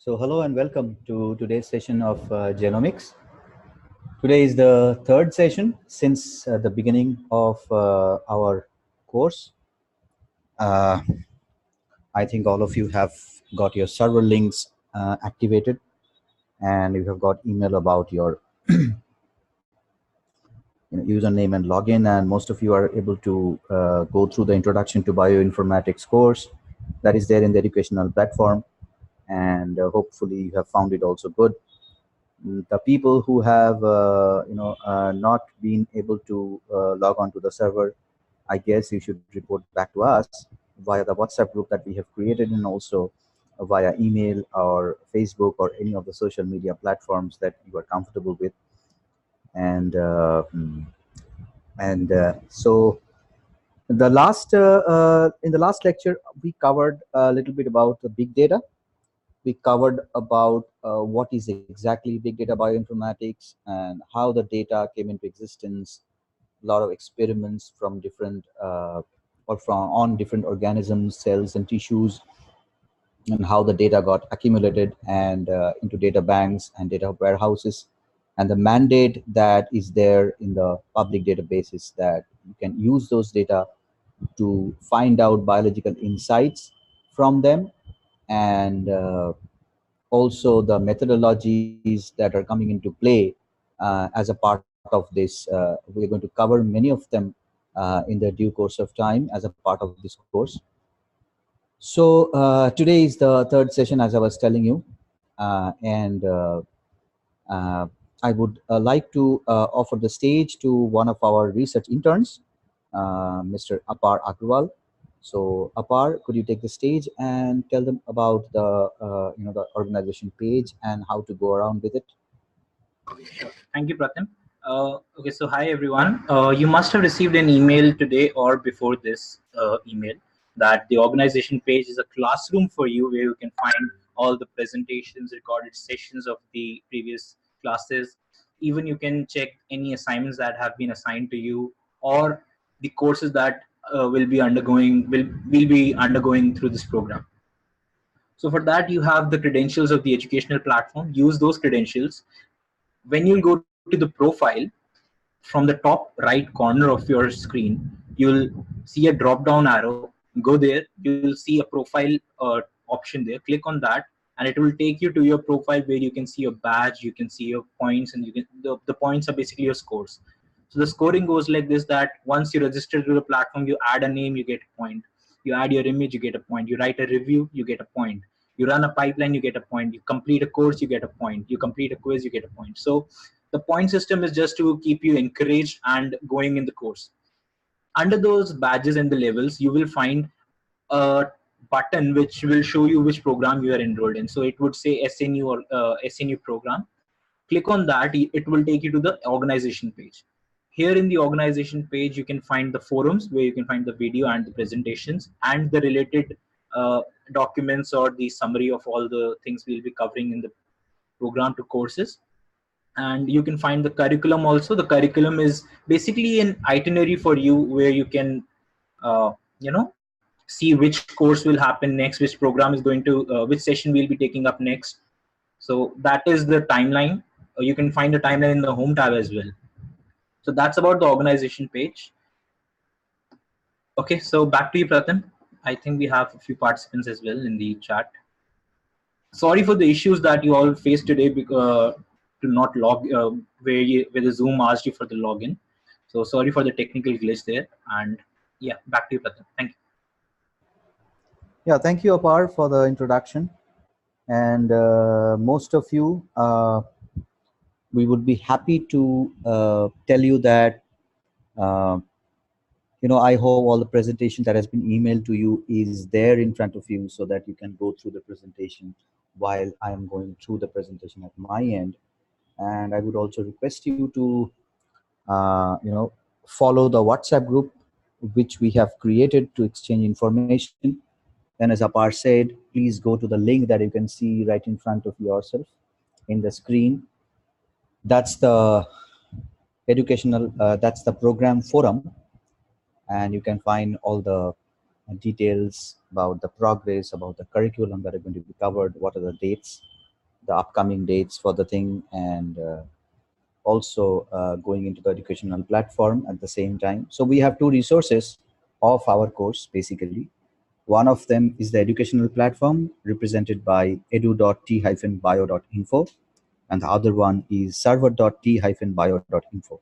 So hello and welcome to today's session of Genomics. Today is the third session since the beginning of our course. I think all of you have got your server links activated and you have got email about your username and login, and most of you are able to go through the introduction to bioinformatics course that is there in the educational platform, and hopefully you have found it also good. The people who have not been able to log on to the server, I guess you should report back to us via the WhatsApp group that we have created, and also via email or Facebook or any of the social media platforms that you are comfortable with. And so the last in the last lecture we covered a little bit about the big data. We covered about what is exactly big data bioinformatics and how the data came into existence, a lot of experiments from different on different organisms, cells and tissues, and how the data got accumulated and into data banks and data warehouses, and the mandate that is there in the public databases that you can use those data to find out biological insights from them, and also the methodologies that are coming into play as a part of this. We're going to cover many of them in the due course of time as a part of this course. So today is the third session, as I was telling you, and I would like to offer the stage to one of our research interns, Mr. Apar Agrawal. So Apar, could you take the stage and tell them about the the organization page and how to go around with it? Thank you, Pratim. Okay, so hi everyone. You must have received an email today or before this email that the organization page is a classroom for you where you can find all the presentations, recorded sessions of the previous classes. Even you can check any assignments that have been assigned to you or the courses that will be undergoing through this program. So for that, you have the credentials of the educational platform. Use those credentials. When you go to the profile, from the top right corner of your screen, you'll see a drop down arrow. Go there, you'll see a profile option there. Click on that and it will take you to your profile where you can see your badge, you can see your points, and the points are basically your scores. So the scoring goes like this: that once you register to the platform, you add a name, you get a point. You add your image, you get a point. You write a review, you get a point. You run a pipeline, you get a point. You complete a course, you get a point. You complete a quiz, you get a point. So the point system is just to keep you encouraged and going in the course. Under those badges and the levels, you will find a button which will show you which program you are enrolled in. So it would say SNU or SNU program. Click on that, it will take you to the organization page. Here in the organization page, you can find the forums where you can find the video and the presentations and the related documents or the summary of all the things we'll be covering in the program to courses. And you can find the curriculum also. The curriculum is basically an itinerary for you where you can see which course will happen next, which program is going to which session we'll be taking up next. So that is the timeline. You can find the timeline in the home tab as well. So that's about the organization page. Okay, so back to you, Pratim. I think we have a few participants as well in the chat. Sorry for the issues that you all faced today because to not log where the Zoom asked you for the login. So sorry for the technical glitch there. And yeah, back to you, Pratim. Thank you. Yeah, thank you, Apar, for the introduction. And most of you, we would be happy to tell you that I hope all the presentation that has been emailed to you is there in front of you so that you can go through the presentation while I am going through the presentation at my end. And I would also request you to follow the WhatsApp group which we have created to exchange information. Then, as Apar said, please go to the link that you can see right in front of yourself in the screen. That's the educational, that's the program forum, and you can find all the details about the progress, about the curriculum that are going to be covered, what are the dates, the upcoming dates for the thing, and also going into the educational platform at the same time. So we have two resources of our course basically. One of them is the educational platform represented by edu.t-bio.info, and the other one is server.t-bio.info.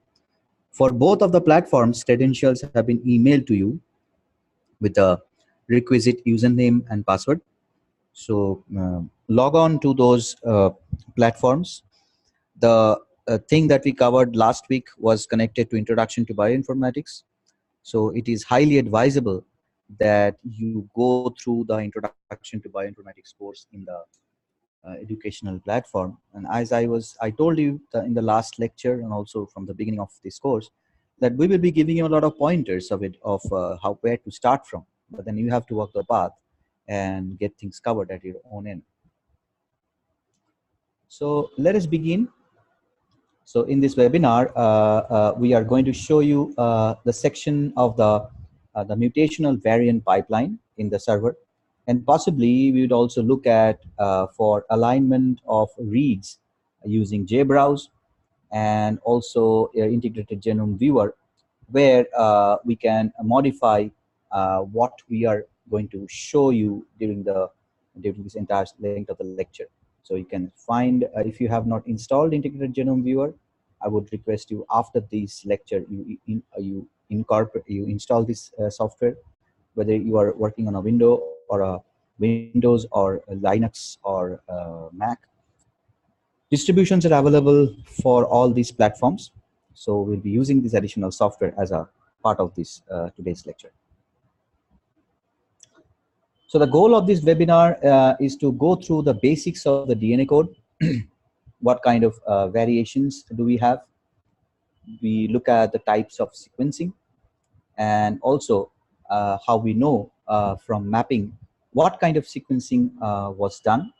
For both of the platforms, credentials have been emailed to you with a requisite username and password. So log on to those platforms. The thing that we covered last week was connected to Introduction to Bioinformatics. So it is highly advisable that you go through the Introduction to Bioinformatics course in the educational platform. And as I told you in the last lecture and also from the beginning of this course, that we will be giving you a lot of pointers of it, of how where to start from. But then you have to walk the path and get things covered at your own end. So let us begin. So in this webinar, we are going to show you the section of the mutational variant pipeline in the server. And possibly we would also look at for alignment of reads using JBrowse, and also integrated genome viewer, where we can modify what we are going to show you during this entire length of the lecture. So you can find, if you have not installed integrated genome viewer, I would request you after this lecture you install this software, whether you are working on a window or a Windows or a Linux or Mac. Distributions are available for all these platforms. So we'll be using this additional software as a part of this today's lecture. So the goal of this webinar is to go through the basics of the DNA code. What kind of variations do we have? We look at the types of sequencing, and also how we know from mapping what kind of sequencing was done.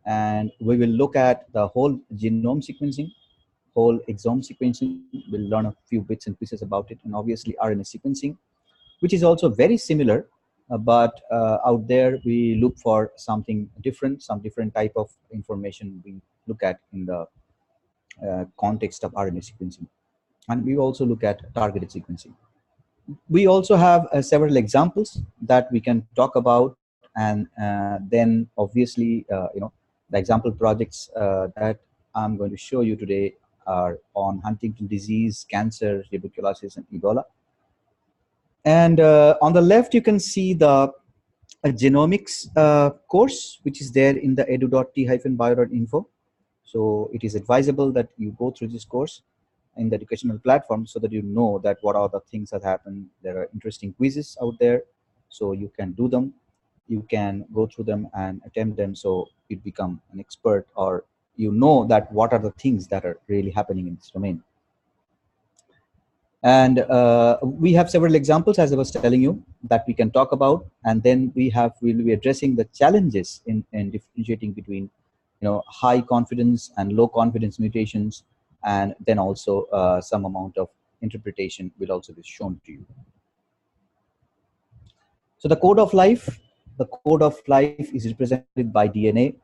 And we will look at the whole genome sequencing, whole exome sequencing. We'll learn a few bits and pieces about it, and obviously RNA sequencing, which is also very similar, but out there we look for something different, some different type of information we look at in the context of RNA sequencing. And we also look at targeted sequencing. We also have several examples that we can talk about, and then obviously the example projects that I'm going to show you today are on Huntington disease, cancer, tuberculosis, and Ebola. And on the left you can see the genomics course, which is there in the edu.t-bio.info. So it is advisable that you go through this course in the educational platform, so that you know that what are the things that happen. There are interesting quizzes out there, so you can do them. You can go through them and attempt them, so you become an expert, or you know that what are the things that are really happening in this domain. And we have several examples, as I was telling you, that we can talk about. And then we'll be addressing the challenges in differentiating between high confidence and low confidence mutations, and then also some amount of interpretation will also be shown to you. So the code of life is represented by DNA.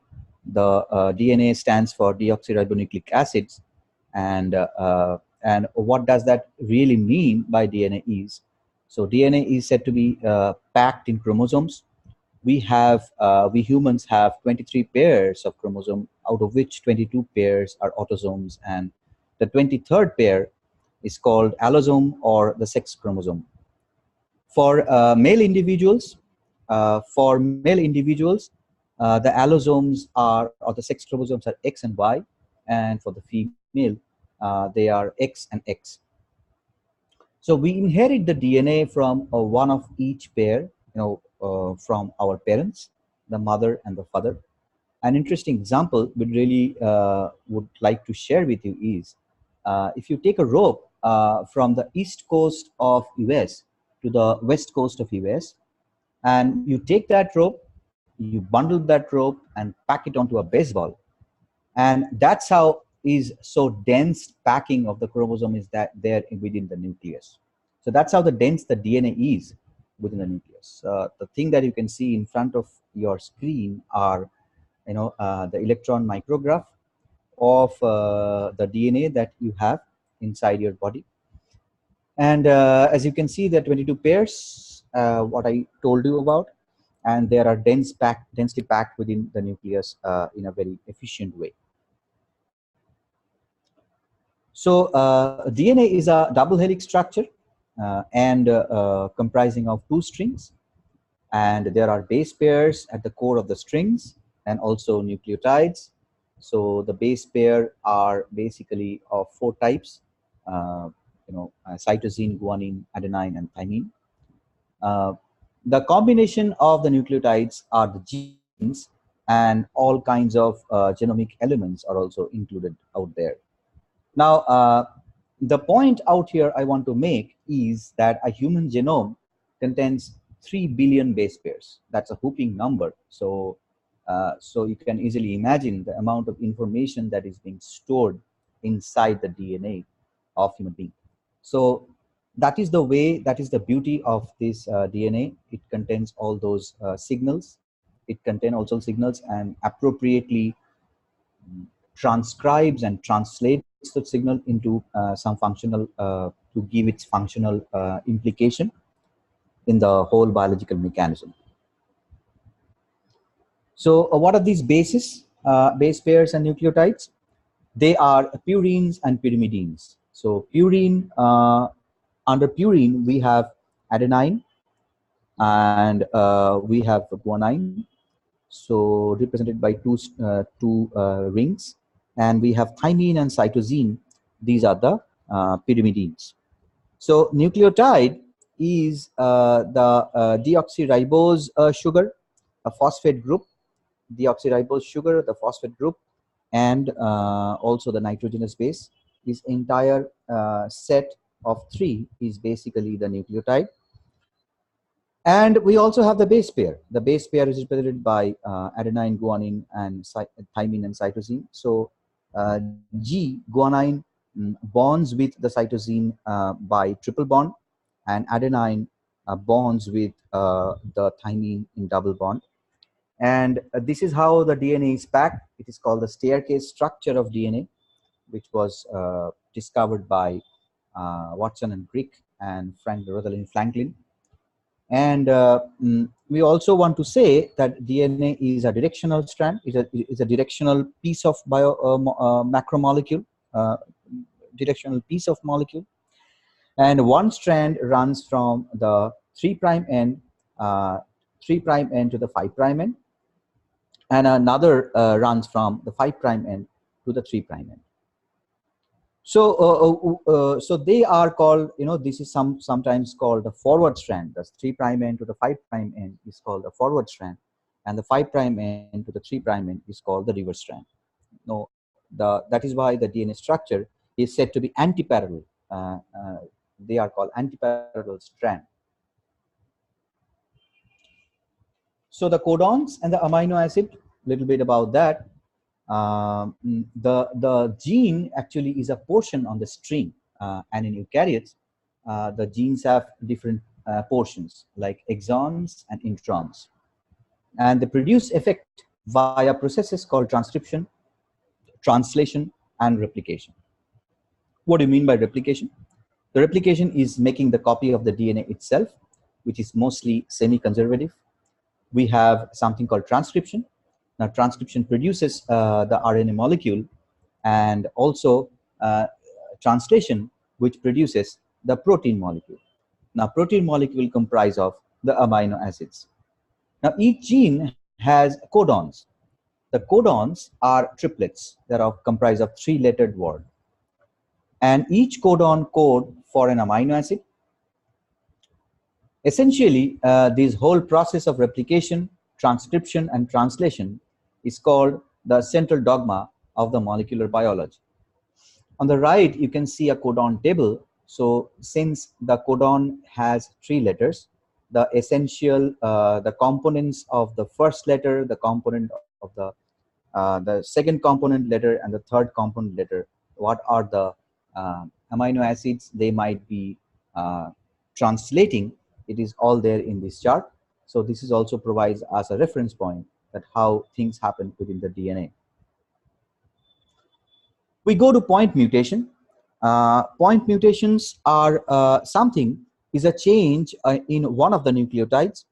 The DNA stands for deoxyribonucleic acids, and what does that really mean by DNA is, so DNA is said to be packed in chromosomes. We humans have 23 pairs of chromosome, out of which 22 pairs are autosomes, and the 23rd pair is called allosome, or the sex chromosome. For male individuals, the allosomes or the sex chromosomes are X and Y, and for the female, they are X and X. So we inherit the DNA from one of each pair, from our parents, the mother and the father. An interesting example we really would like to share with you is, if you take a rope from the east coast of US to the west coast of US, and you take that rope, you bundle that rope and pack it onto a baseball, and that's how is so dense packing of the chromosome is that there within the nucleus. So that's how the dense the DNA is. within the nucleus. The thing that you can see in front of your screen are, the electron micrograph of the DNA that you have inside your body. And as you can see, there are 22 pairs, what I told you about, and they are densely packed within the nucleus in a very efficient way. So DNA is a double helix structure and comprising of two strings, and there are base pairs at the core of the strings and also nucleotides. So the base pair are basically of four types, cytosine, guanine, adenine, and thymine. Uh, the combination of the nucleotides are the genes, and all kinds of genomic elements are also included out there. Now, the point out here I want to make is that a human genome contains 3 billion base pairs. That's a whopping number. So you can easily imagine the amount of information that is being stored inside the DNA of human being. So that is the way, that is the beauty of this DNA. It contains all those signals. It contains also signals and appropriately transcribes and translates the signal into some functional, to give its functional implication in the whole biological mechanism. So what are these bases, base pairs and nucleotides? They are purines and pyrimidines. So purine, under purine, we have adenine and we have guanine, so represented by two rings, and we have thymine and cytosine. These are the pyrimidines. So nucleotide is the deoxyribose sugar, a phosphate group, deoxyribose sugar, the phosphate group, and also the nitrogenous base. This entire set of three is basically the nucleotide. And we also have the base pair. The base pair is represented by adenine, guanine, and thymine and cytosine. So G, guanine, bonds with the cytosine by triple bond, and adenine bonds with the thymine in double bond. And this is how the DNA is packed. It is called the staircase structure of DNA, which was discovered by Watson and Crick and Rosalind Franklin. And we also want to say that DNA is a directional strand, is a directional piece of macromolecule, directional piece of molecule. And one strand runs from the 3' end, 3' end to the 5' end, and another runs from the 5' end to the 3' end. So they are called, this is sometimes called the forward strand. The 3' end to the 5' end is called the forward strand, and the 5' end to the 3' end is called the reverse strand. No, that is why the DNA structure is said to be antiparallel. They are called antiparallel strand. So the codons and the amino acid, little bit about that. The gene actually is a portion on the string, and in eukaryotes, the genes have different portions like exons and introns, and they produce effect via processes called transcription, translation, and replication. What do you mean by replication? The replication is making the copy of the DNA itself, which is mostly semi-conservative. We have something called transcription. Now, transcription produces the RNA molecule, and also translation, which produces the protein molecule. Now, protein molecule comprise of the amino acids. Now, each gene has codons. The codons are triplets that are comprised of 3-lettered word, and each codon code for an amino acid. Essentially, this whole process of replication, transcription, and translation is called the central dogma of the molecular biology. On the right, you can see a codon table. So since the codon has 3 letters, the essential, the components of the first letter, the component of the second component letter, and the third component letter, what are the amino acids they might be translating It is all there in this chart. So this is also provides us a reference point that how things happen within the DNA. We go to point mutation. Point mutations are something is a change in one of the nucleotides,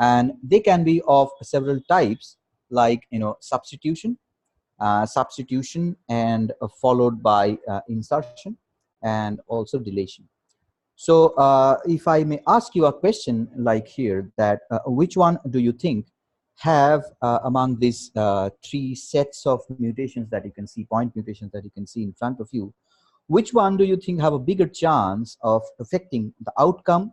and they can be of several types, like substitution, and followed by insertion and also deletion. So if I may ask you a question like here, that which one do you think have among these three sets of mutations that you can see, point mutations that you can see in front of you, which one do you think have a bigger chance of affecting the outcome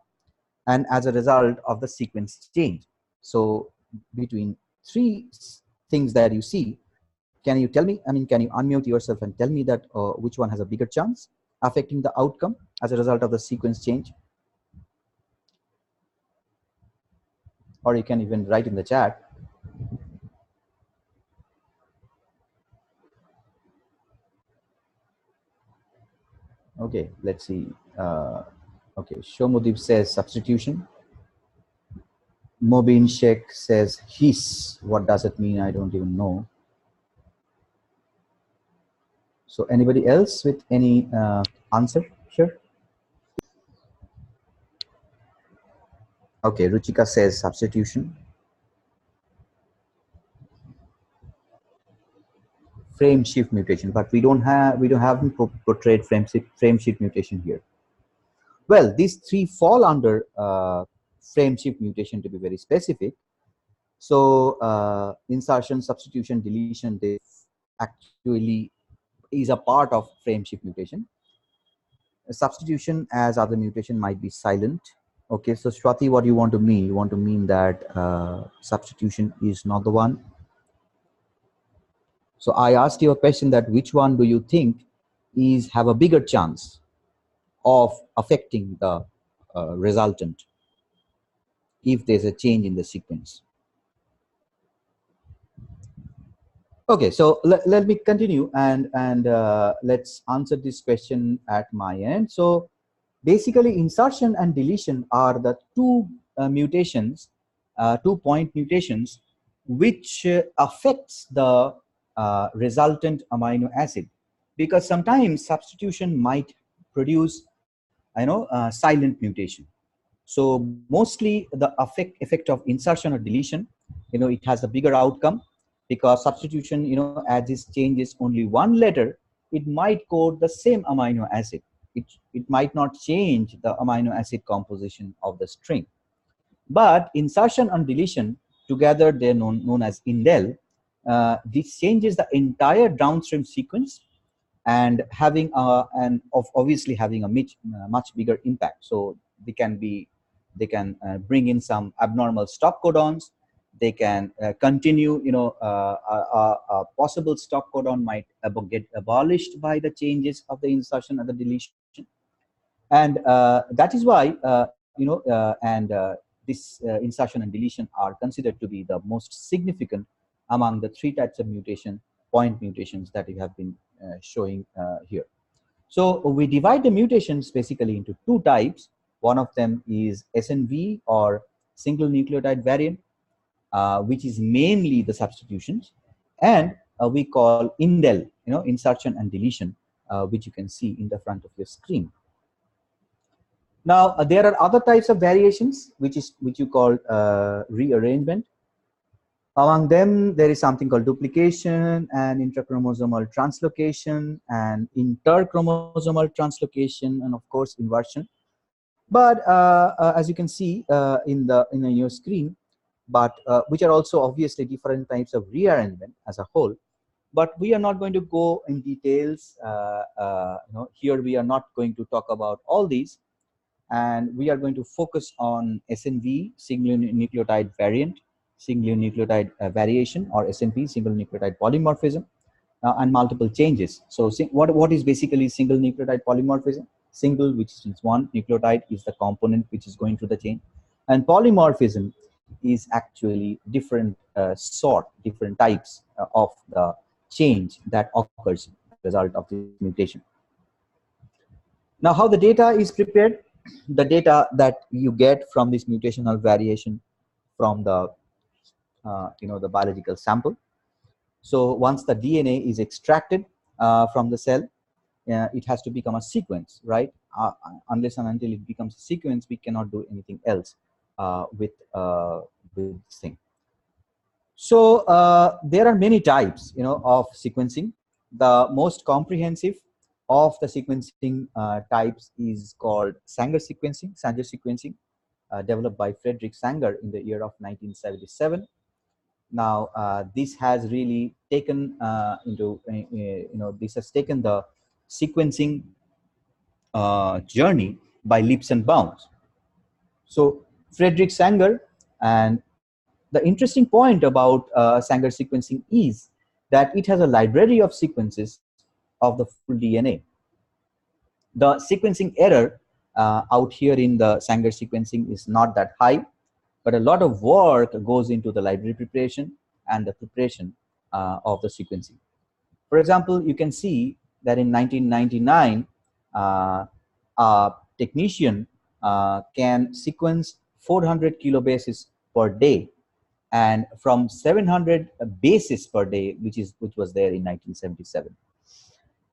and as a result of the sequence change? So between things that you see, can you tell me, can you unmute yourself and tell me that which one has a bigger chance affecting the outcome as a result of the sequence change? Or you can even write in the chat. Okay, let's see. Okay, Shomudip says substitution. Mobin Sheikh says his. What does it mean? I don't even know. So anybody else with any answer here? Okay, Ruchika says substitution. Frame shift mutation, but we don't have portrayed frame shift mutation here. Well, these three fall under frame shift mutation, to be very specific. So insertion, substitution, deletion, they actually is a part of frame shift mutation. Substitution as other mutation might be silent. Okay, so Swati, what you want to mean? You want to mean that substitution is not the one. So I asked you a question that which one do you think is have a bigger chance of affecting the resultant if there's a change in the sequence? Okay, so let me continue and let's answer this question at my end. So basically, insertion and deletion are the two mutations, 2-point mutations, which affects the resultant amino acid, because sometimes substitution might produce silent mutation. So mostly the effect of insertion or deletion, it has a bigger outcome, because substitution, as it changes only one letter, it might code the same amino acid. It might not change the amino acid composition of the string. But insertion and deletion together, they're known as indel. This changes the entire downstream sequence and having obviously having a much bigger impact. So they can bring in some abnormal stop codons. They can continue, a possible stop codon might get abolished by the changes of the insertion and the deletion. And that is why this insertion and deletion are considered to be the most significant among the three types of mutation, point mutations, that we have been showing here. So we divide the mutations basically into two types. One of them is SNV, or single nucleotide variant, which is mainly the substitutions, and we call indel, insertion and deletion, which you can see in the front of your screen. Now there are other types of variations, which you call rearrangement. Among them, there is something called duplication and intrachromosomal translocation and interchromosomal translocation, and of course inversion. But as you can see in your screen, but which are also obviously different types of rearrangement as a whole. But we are not going to go in details. Here we are not going to talk about all these, and we are going to focus on SNV, single nucleotide variant, single nucleotide variation, or SNP, single nucleotide polymorphism, and multiple changes. So what is basically single nucleotide polymorphism? Single, which is one nucleotide, is the component which is going through the chain, and polymorphism is actually different different types of the change that occurs as a result of this mutation. Now, how the data is prepared? the data that you get from this mutational variation from the the biological sample. So once the DNA is extracted from the cell, it has to become a sequence, right? Unless and until it becomes a sequence, we cannot do anything else with this thing. So there are many types, of sequencing. The most comprehensive of the sequencing types is called Sanger sequencing, developed by Frederick Sanger in the year of 1977. Now, this has really taken this has taken the sequencing journey by leaps and bounds. So, Frederick Sanger, and the interesting point about Sanger sequencing is that it has a library of sequences of the full DNA. The sequencing error out here in the Sanger sequencing is not that high, but a lot of work goes into the library preparation and the preparation of the sequencing. For example, you can see that in 1999, a technician can sequence 400 kilobases per day, and from 700 bases per day, which was there in 1977.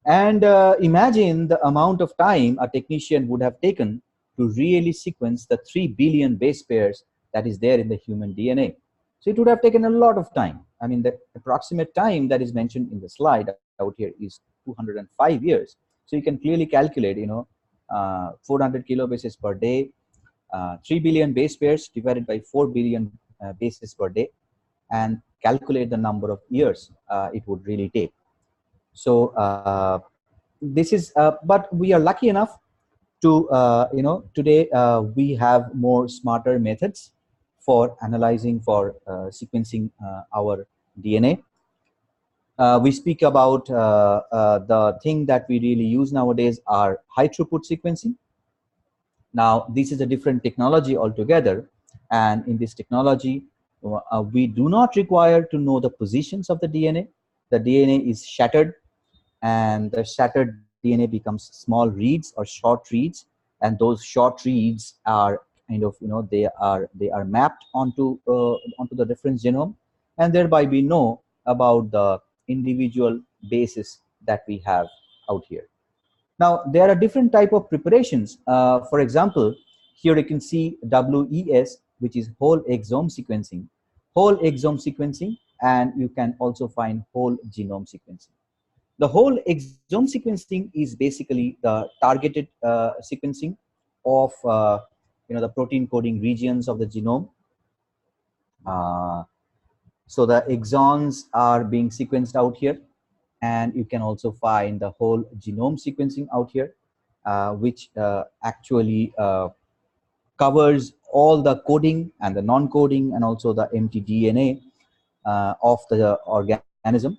And imagine the amount of time a technician would have taken to really sequence the 3 billion base pairs that is there in the human DNA. So it would have taken a lot of time. I mean, the approximate time that is mentioned in the slide out here is 205 years. So you can clearly calculate, 400 kilobases per day, 3 billion base pairs divided by 4 billion bases per day, and calculate the number of years it would really take. So this is, but we are lucky enough to, today we have more smarter methods for analyzing, for sequencing our DNA. We speak about the thing that we really use nowadays are high throughput sequencing. Now, this is a different technology altogether, and in this technology, we do not require to know the positions of the DNA. The DNA is shattered, and the shattered DNA becomes small reads or short reads, and those short reads are kind of, they are mapped onto the reference genome, and thereby we know about the individual bases that we have out here. Now, there are different type of preparations. For example, here you can see WES, which is whole exome sequencing, and you can also find whole genome sequencing. The whole exome sequencing is basically the targeted sequencing of the protein coding regions of the genome. Uh, so the exons are being sequenced out here, and you can also find the whole genome sequencing out here, which actually covers all the coding and the non-coding and also the empty DNA of the organism.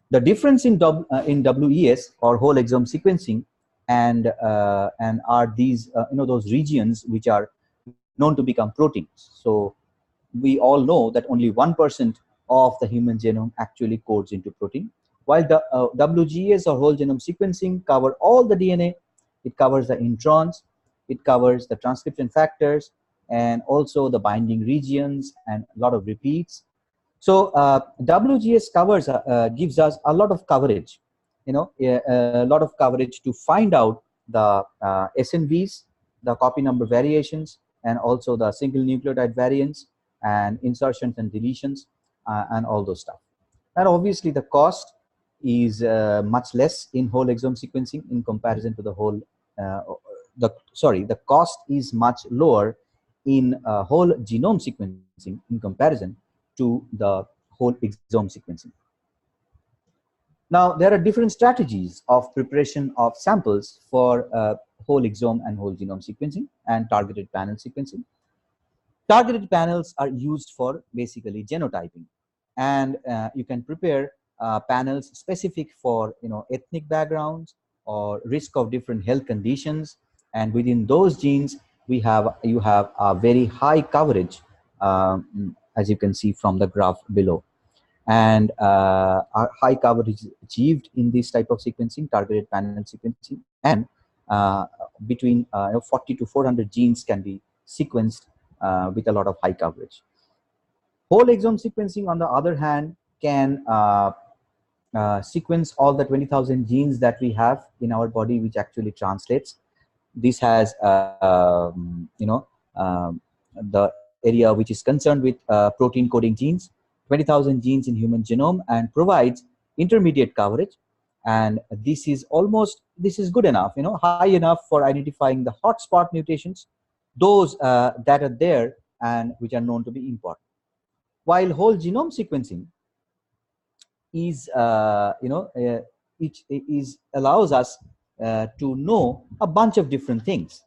The difference in WES or whole exome sequencing and are these those regions which are known to become proteins. So we all know that only 1% of the human genome actually codes into protein, while the WGS or whole genome sequencing cover all the DNA. It covers the introns, it covers the transcription factors, and also the binding regions and a lot of repeats. So WGS gives us a lot of coverage, a lot of coverage to find out the SNVs, the copy number variations, and also the single nucleotide variants and insertions and deletions and all those stuff. And obviously the cost is much less in whole exome sequencing in comparison to the whole, the cost is much lower in whole genome sequencing in comparison to the whole exome sequencing. Now, there are different strategies of preparation of samples for whole exome and whole genome sequencing and targeted panel sequencing. Targeted panels are used for basically genotyping, and you can prepare panels specific for ethnic backgrounds or risk of different health conditions, and within those genes you have a very high coverage, as you can see from the graph below. And high coverage is achieved in this type of sequencing, targeted panel sequencing, and between 40 to 400 genes can be sequenced with a lot of high coverage. Whole exome sequencing, on the other hand, can sequence all the 20,000 genes that we have in our body, which actually translates. This has the area which is concerned with protein coding genes, 20,000 genes in human genome, and provides intermediate coverage. And this is good enough, high enough for identifying the hotspot mutations, those that are there and which are known to be important. While whole genome sequencing is it allows us to know a bunch of different things,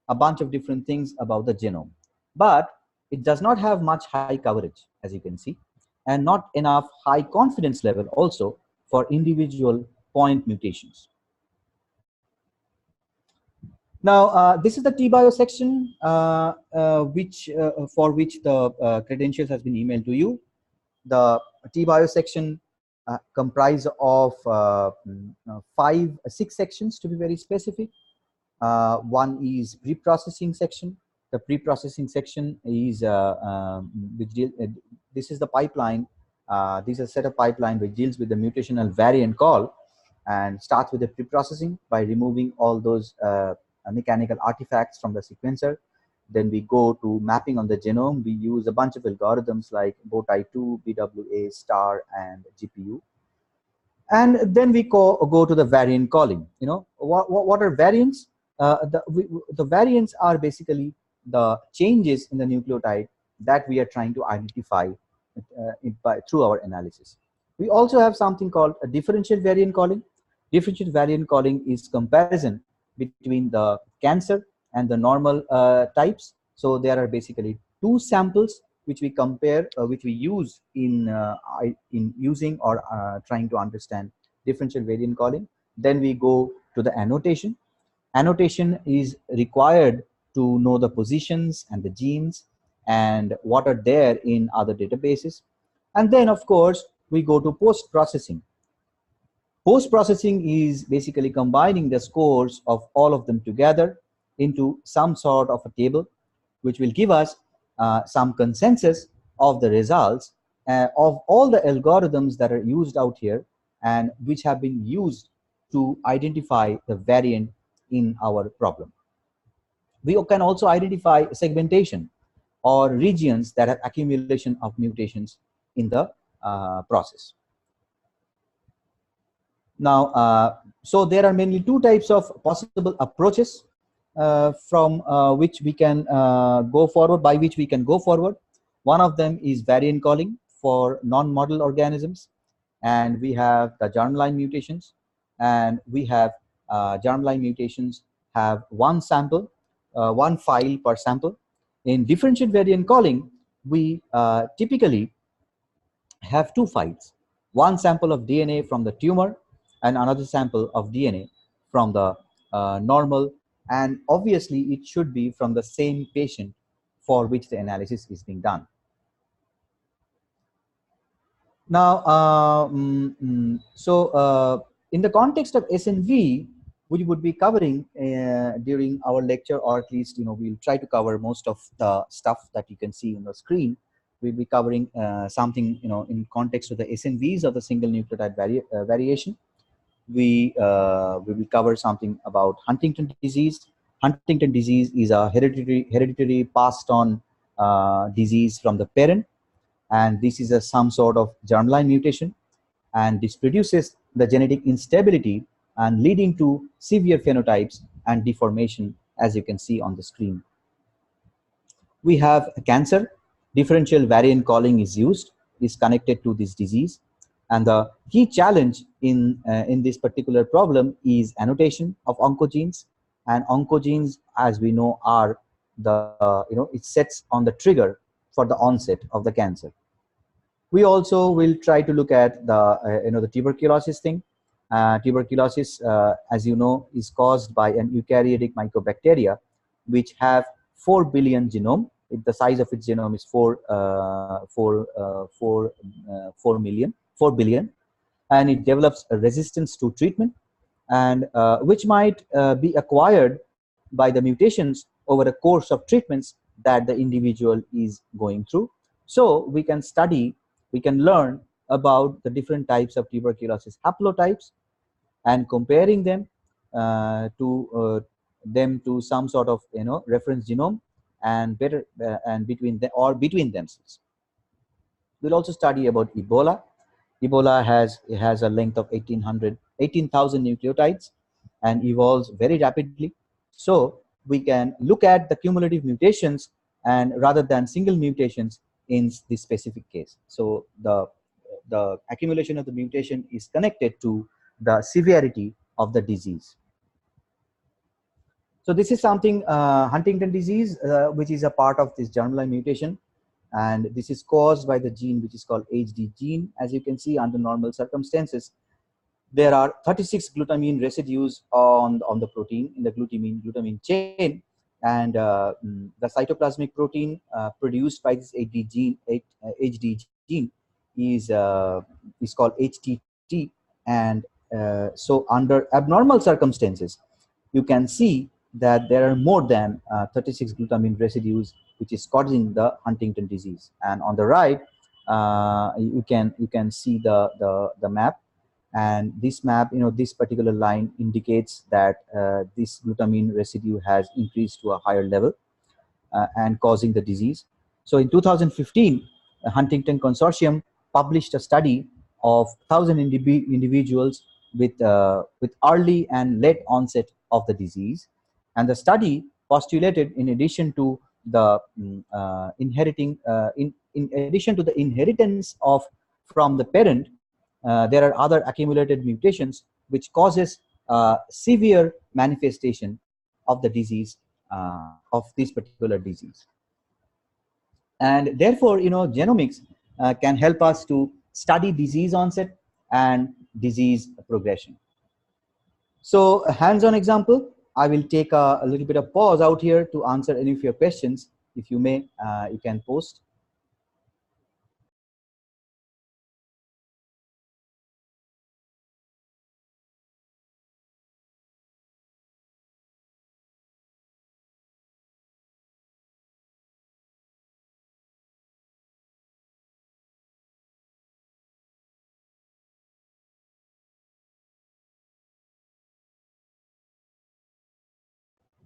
about the genome, but it does not have much high coverage, as you can see, and not enough high confidence level also for individual point mutations. Now, this is the TBio section, for which the credentials has been emailed to you. The TBio section comprise of 6 sections, to be very specific. One is pre-processing section. The pre-processing section is this is the pipeline. This is a set of pipeline which deals with the mutational variant call, and starts with the pre-processing by removing all those mechanical artifacts from the sequencer. Then we go to mapping on the genome. We use a bunch of algorithms like bowtie2, BWA, star, and GPU. And then we go to the variant calling. What are variants? The variants are basically the changes in the nucleotide that we are trying to identify through our analysis. We also have something called a differential variant calling. Differential variant calling is comparison between the cancer and the normal types. So there are basically 2 samples which we compare, which we use in using or trying to understand differential variant calling. Then we go to the annotation. Annotation is required to know the positions and the genes and what are there in other databases. And then, of course, we go to post-processing. Post-processing is basically combining the scores of all of them together into some sort of a table, which will give us some consensus of the results of all the algorithms that are used out here and which have been used to identify the variant in our problem. We can also identify segmentation or regions that have accumulation of mutations in the process. Now, so there are mainly 2 types of possible approaches from which we can go forward, by which we can go forward. One of them is variant calling for non-model organisms, and we have the germline mutations, and we have germline mutations have 1 sample, 1 file per sample. In differential variant calling, we typically have 2 files, 1 sample of DNA from the tumor and another sample of DNA from the normal, and obviously it should be from the same patient for which the analysis is being done. Now, in the context of SNV, we would be covering during our lecture, or at least we'll try to cover most of the stuff that you can see on the screen. We'll be covering something in context of the SNVs of the single nucleotide variation. We will cover something about Huntington disease. Huntington disease is a hereditary passed on disease from the parent, and this is some sort of germline mutation, and this produces the genetic instability and leading to severe phenotypes and deformation, as you can see on the screen. We have cancer. Differential variant calling is connected to this disease, and the key challenge in this particular problem is annotation of oncogenes. And oncogenes, as we know, are the it sets on the trigger for the onset of the cancer. We also will try to look at the the tuberculosis thing. Tuberculosis, as you know, is caused by an eukaryotic mycobacteria, which have 4 billion genome. The size of its genome is 4 billion, and it develops a resistance to treatment. and which might be acquired by the mutations over a course of treatments that the individual is going through. So we can study, we can learn about the different types of tuberculosis haplotypes and comparing them to some sort of reference genome and better and between them or between themselves. We'll also study about Ebola. Ebola has a length of 18,000 nucleotides and evolves very rapidly. So we can look at the cumulative mutations and rather than single mutations in this specific case. So the accumulation of the mutation is connected to the severity of the disease. So this is something Huntington disease, which is a part of this germline mutation, and this is caused by the gene which is called HD gene. As you can see, under normal circumstances, there are 36 glutamine residues on the protein in the glutamine chain, and the cytoplasmic protein produced by this HD gene is is called HTT, and so under abnormal circumstances, you can see that there are more than 36 glutamine residues which is causing the Huntington disease. And on the right, you can see the map, and this map, this particular line indicates that this glutamine residue has increased to a higher level and causing the disease. So in 2015, the Huntington Consortium published a study of 1,000 individuals with early and late onset of the disease, and the study postulated, in addition to the in addition to the inheritance of from the parent, there are other accumulated mutations which causes severe manifestation of the disease, of this particular disease. And therefore, genomics can help us to study disease onset and disease progression. So a hands-on example, I will take a little bit of pause out here to answer any of your questions. If you may, you can post.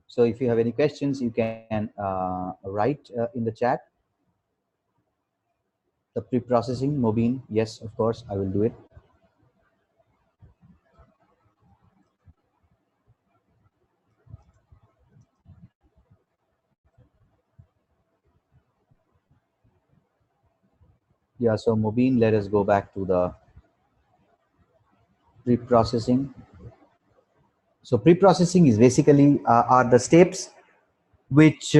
So if you have any questions, you can write in the chat. The pre-processing, Mobeen, yes, of course, I will do it. Yeah, so Mobeen, let us go back to the pre-processing. So pre-processing is basically are the steps which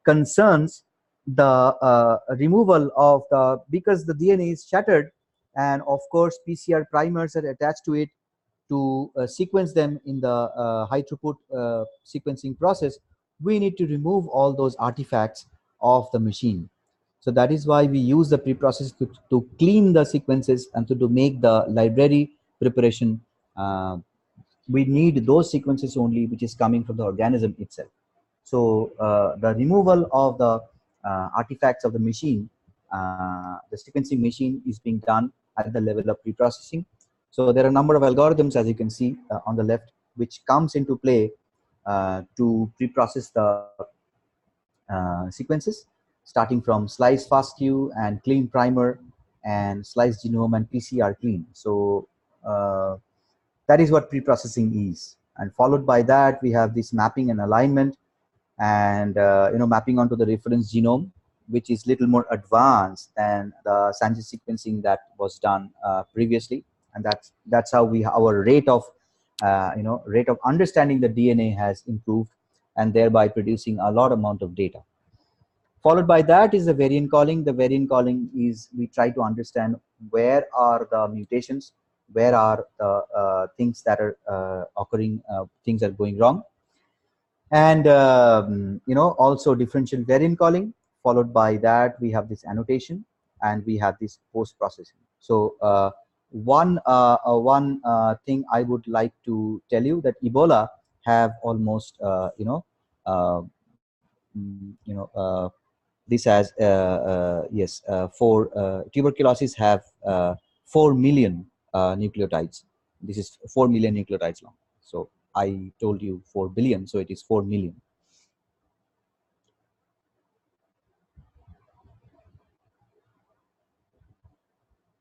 concerns the removal of because the DNA is shattered, and of course PCR primers are attached to it to sequence them in the high throughput sequencing process. We need to remove all those artifacts of the machine. So that is why we use the pre-process to clean the sequences and to make the library preparation. We need those sequences only which is coming from the organism itself. So the removal of the artifacts of the machine, the sequencing machine is being done at the level of pre-processing. So there are a number of algorithms, as you can see on the left, which comes into play to pre-process the sequences, starting from slice FASTQ and clean primer and slice genome and PCR clean. So that is what pre-processing is. And followed by that, we have this mapping and alignment, and mapping onto the reference genome, which is little more advanced than the Sanchez sequencing that was done previously. And that's how our rate of rate of understanding the DNA has improved, and thereby producing a lot amount of data. Followed by that is the variant calling. The variant calling is we try to understand where are the mutations, where are the things that are occurring, things are going wrong. And also differential variant calling. Followed by that, we have this annotation, and we have this post processing. So one thing I would like to tell you that Ebola have almost uh, this has yes 4 tuberculosis have 4 million nucleotides. This is 4 million nucleotides long. So I told you 4 billion, so it is 4 million.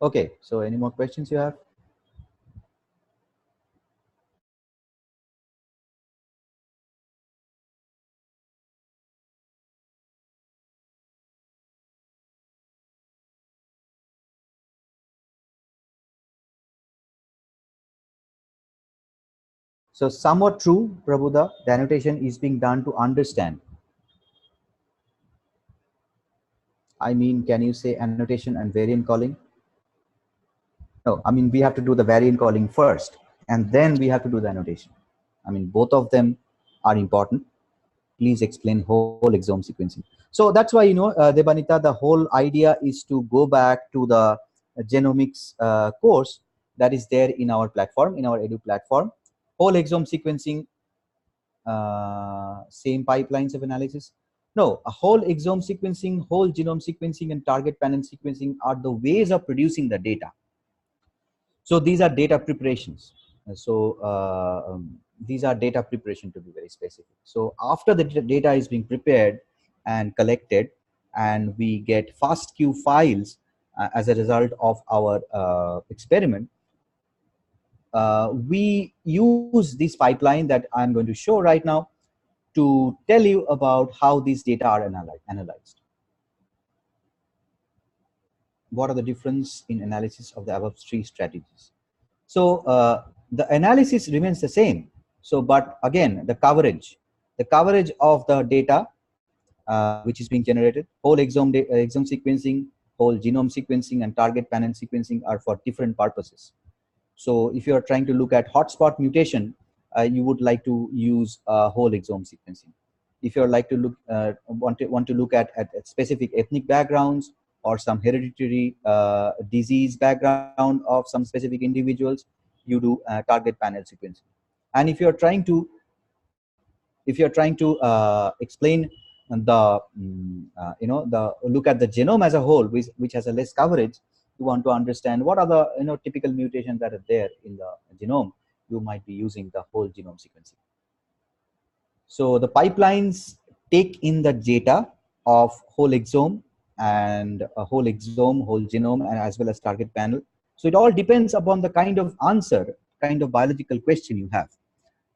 Okay, so any more questions you have? So somewhat true, Prabhuda. The annotation is being done to understand. I mean, can you say annotation and variant calling? No, I mean, we have to do the variant calling first, and then we have to do the annotation. I mean, both of them are important. Please explain whole exome sequencing. So that's why, Debanita, the whole idea is to go back to the genomics course that is there in our platform, in our edu platform. Whole exome sequencing, same pipelines of analysis. No, a whole exome sequencing, whole genome sequencing, and target panel sequencing are the ways of producing the data. So these are data preparations. These are data preparation, to be very specific. So after the data is being prepared and collected, and we get FASTQ files as a result of our experiment, we use this pipeline that I'm going to show right now to tell you about how these data are analyzed. What are the difference in analysis of the above three strategies? So the analysis remains the same. So, but again, the coverage of the data which is being generated, whole exome sequencing, whole genome sequencing, and target panel sequencing are for different purposes. So, if you are trying to look at hotspot mutation, you would like to use whole exome sequencing. If you are like to look want to look at specific ethnic backgrounds or some hereditary disease background of some specific individuals, you do target panel sequencing. And if you're trying to explain the the look at the genome as a whole, which has a less coverage, you want to understand what are the typical mutations that are there in the genome, you might be using the whole genome sequencing. So the pipelines take in the data of whole exome and a whole exome, whole genome, and as well as target panel. So it all depends upon the kind of answer, kind of biological question you have.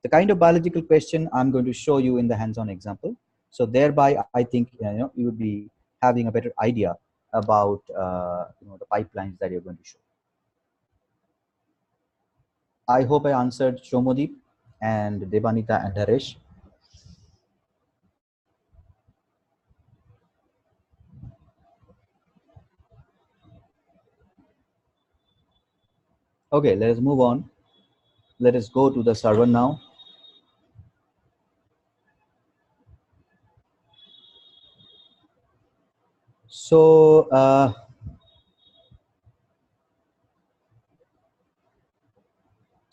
The kind of biological question I'm going to show you in the hands-on example. So thereby, I think you would be having a better idea about the pipelines that you're going to show. I hope I answered Shomodeep and Debanita and Haresh. Okay, let us move on. Let us go to the server now. So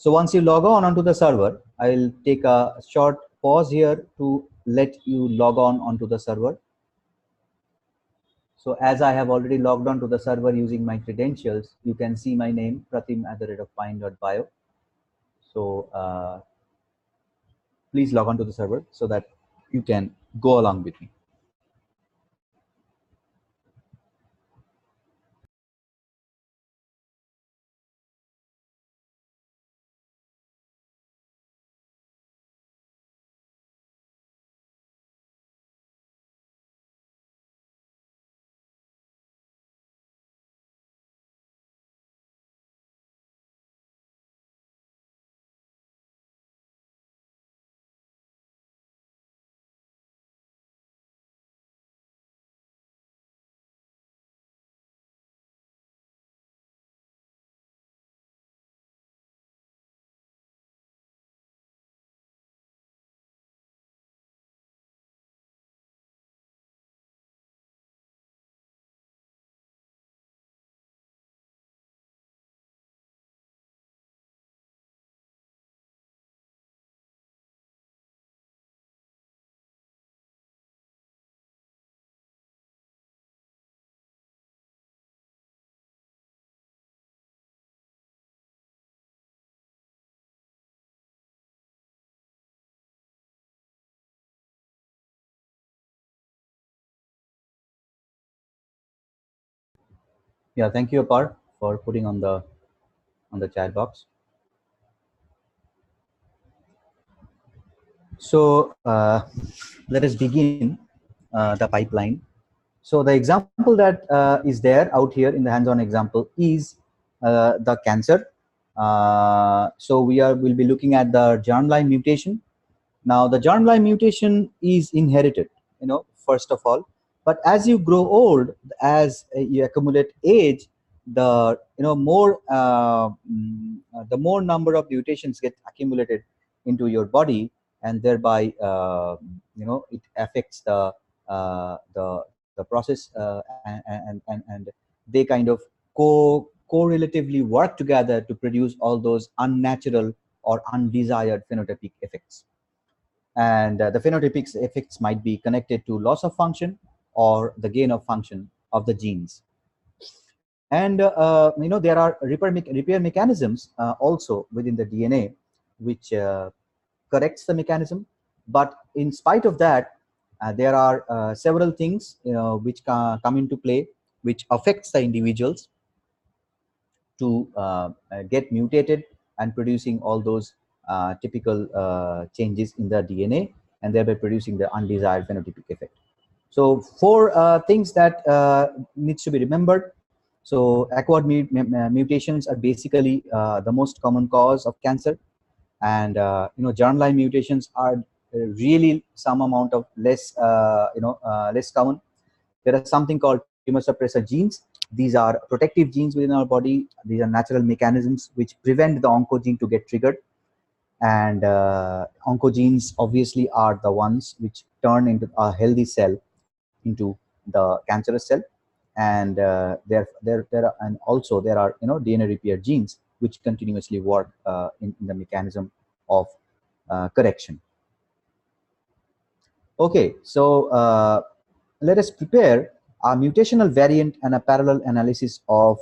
once you log on onto the server, I'll take a short pause here to let you log on onto the server. So as I have already logged on to the server using my credentials, you can see my name, pratim@pine.bio. So please log on to the server so that you can go along with me. Yeah, thank you, Apar, for putting on the chat box. So let us begin the pipeline. So the example that is there out here in the hands-on example is the cancer. So we'll be looking at the germline mutation. Now the germline mutation is inherited, first of all. But as you grow old, as you accumulate age, the more number of mutations get accumulated into your body, and thereby it affects the process, and they kind of correlatively work together to produce all those unnatural or undesired phenotypic effects. And the phenotypic effects might be connected to loss of function or the gain of function of the genes. And there are repair mechanisms also within the DNA, which corrects the mechanism. But in spite of that, there are several things which come into play, which affects the individuals to get mutated and producing all those typical changes in the DNA, and thereby producing the undesired phenotypic effect. So four things that needs to be remembered. So acquired mutations are basically the most common cause of cancer, and germline mutations are really some amount of less common. There is something called tumor suppressor genes. These are protective genes within our body. These are natural mechanisms which prevent the oncogene to get triggered. And oncogenes obviously are the ones which turn into a healthy cell into the cancerous cell. And and also there are DNA repair genes which continuously work in the mechanism of correction. Okay, so let us prepare a mutational variant and a parallel analysis of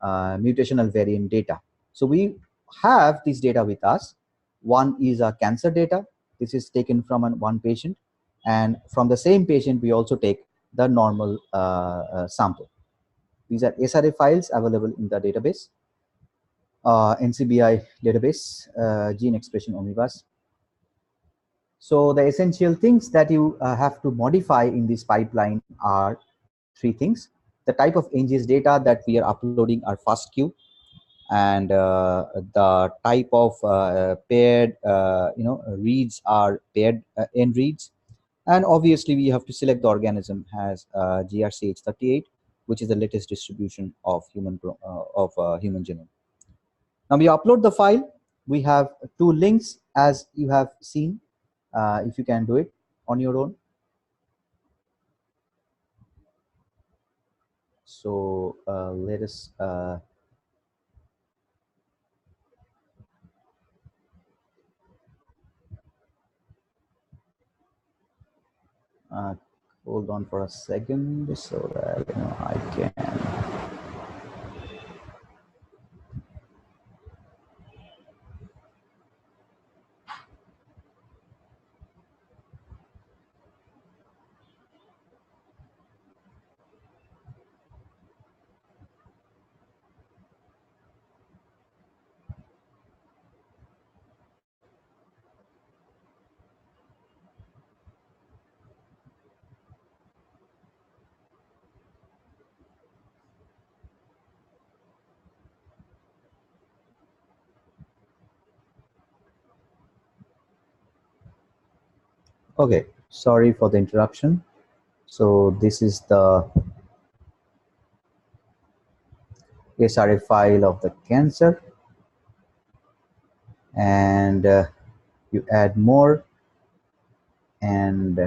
mutational variant data. So we have this data with us. One is a cancer data. This is taken from one patient, and from the same patient we also take the normal sample. These are SRA files available in the database, NCBI database, gene expression omnibus. So the essential things that you have to modify in this pipeline are three things. The type of NGS data that we are uploading are FASTQ, and the type of paired reads are paired end reads. And obviously we have to select the organism as GRCH38, which is the latest distribution of human genome. Now we upload the file. We have two links, as you have seen. If you can do it on your own. So let us uh, hold on for a second so that I can. Okay, sorry for the interruption. So this is the SRA file of the cancer, and you add more, and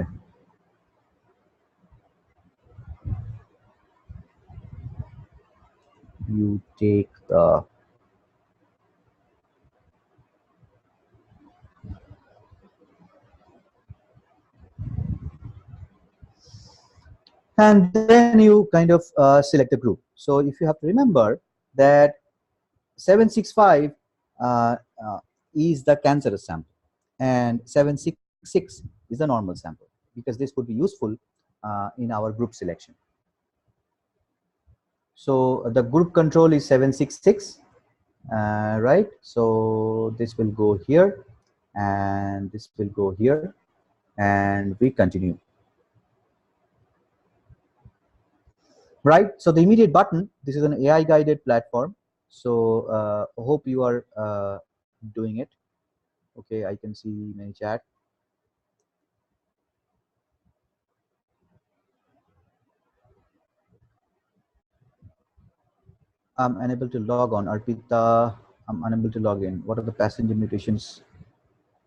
you take the and then you kind of select the group. So if you have to remember that 765 uh, uh, is the cancerous sample, and 766 is the normal sample, because this would be useful in our group selection. So the group control is 766, right? So this will go here, and this will go here, and we continue. Right. So the immediate button. This is an AI guided platform. So hope you are doing it. Okay, I can see many chat. I'm unable to log on. Arpita, I'm unable to log in. What are the passenger mutations?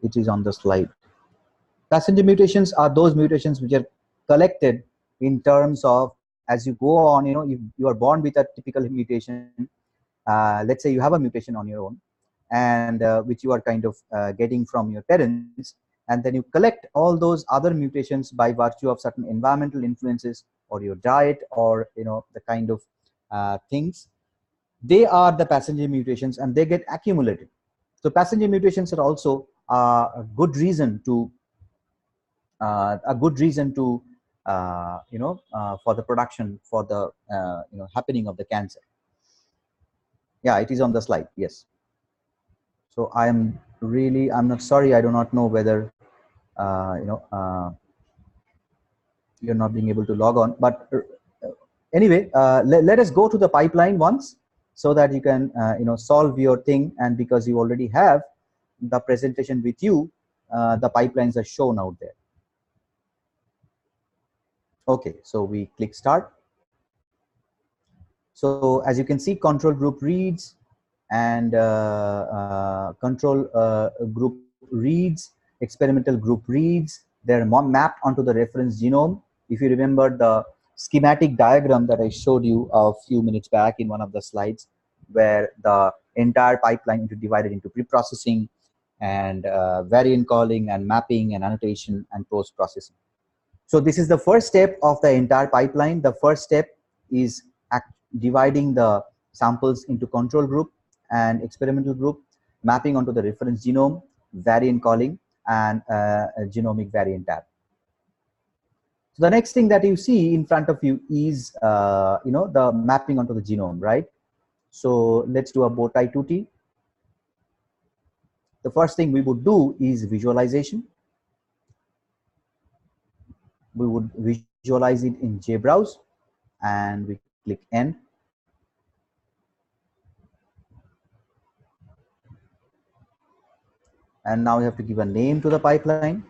It is on the slide. Passenger mutations are those mutations which are collected in terms of as you go on, you are born with a typical mutation. Let's say you have a mutation on your own, and which you are kind of getting from your parents, and then you collect all those other mutations by virtue of certain environmental influences or your diet or the kind of things. They are the passenger mutations, and they get accumulated. So passenger mutations are also a good reason to for the production, for the happening of the cancer. Yeah, it is on the slide. Yes. So I'm not sorry, I do not know whether you're not being able to log on, but anyway, let us go to the pipeline once, so that you can solve your thing. And because you already have the presentation with you, the pipelines are shown out there. Okay, so we click start. So as you can see, control group reads and control group reads, experimental group reads. They're mapped onto the reference genome. If you remember the schematic diagram that I showed you a few minutes back in one of the slides, where the entire pipeline is divided into pre-processing and variant calling and mapping and annotation and post-processing. So this is the first step of the entire pipeline. The first step is dividing the samples into control group and experimental group, mapping onto the reference genome, variant calling, and a genomic variant tab. So the next thing that you see in front of you is the mapping onto the genome, right? So let's do a bow tie 2T. The first thing we would do is visualization. We would visualize it in JBrowse, and we click end. And now we have to give a name to the pipeline.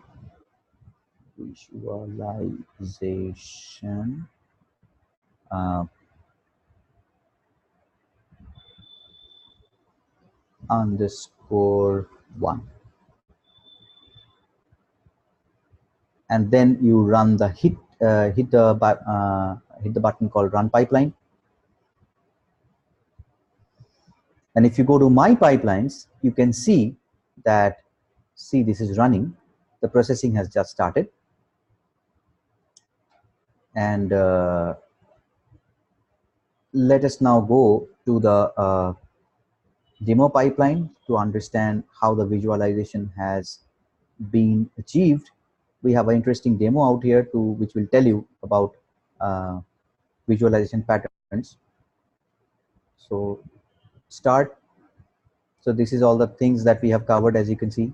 Visualization _1. And then you run the hit the button called run pipeline. And if you go to my pipelines, you can see that, see, this is running. The processing has just started. And let us now go to the demo pipeline to understand how the visualization has been achieved. We have an interesting demo out here which will tell you about visualization patterns. So start. So this is all the things that we have covered, as you can see,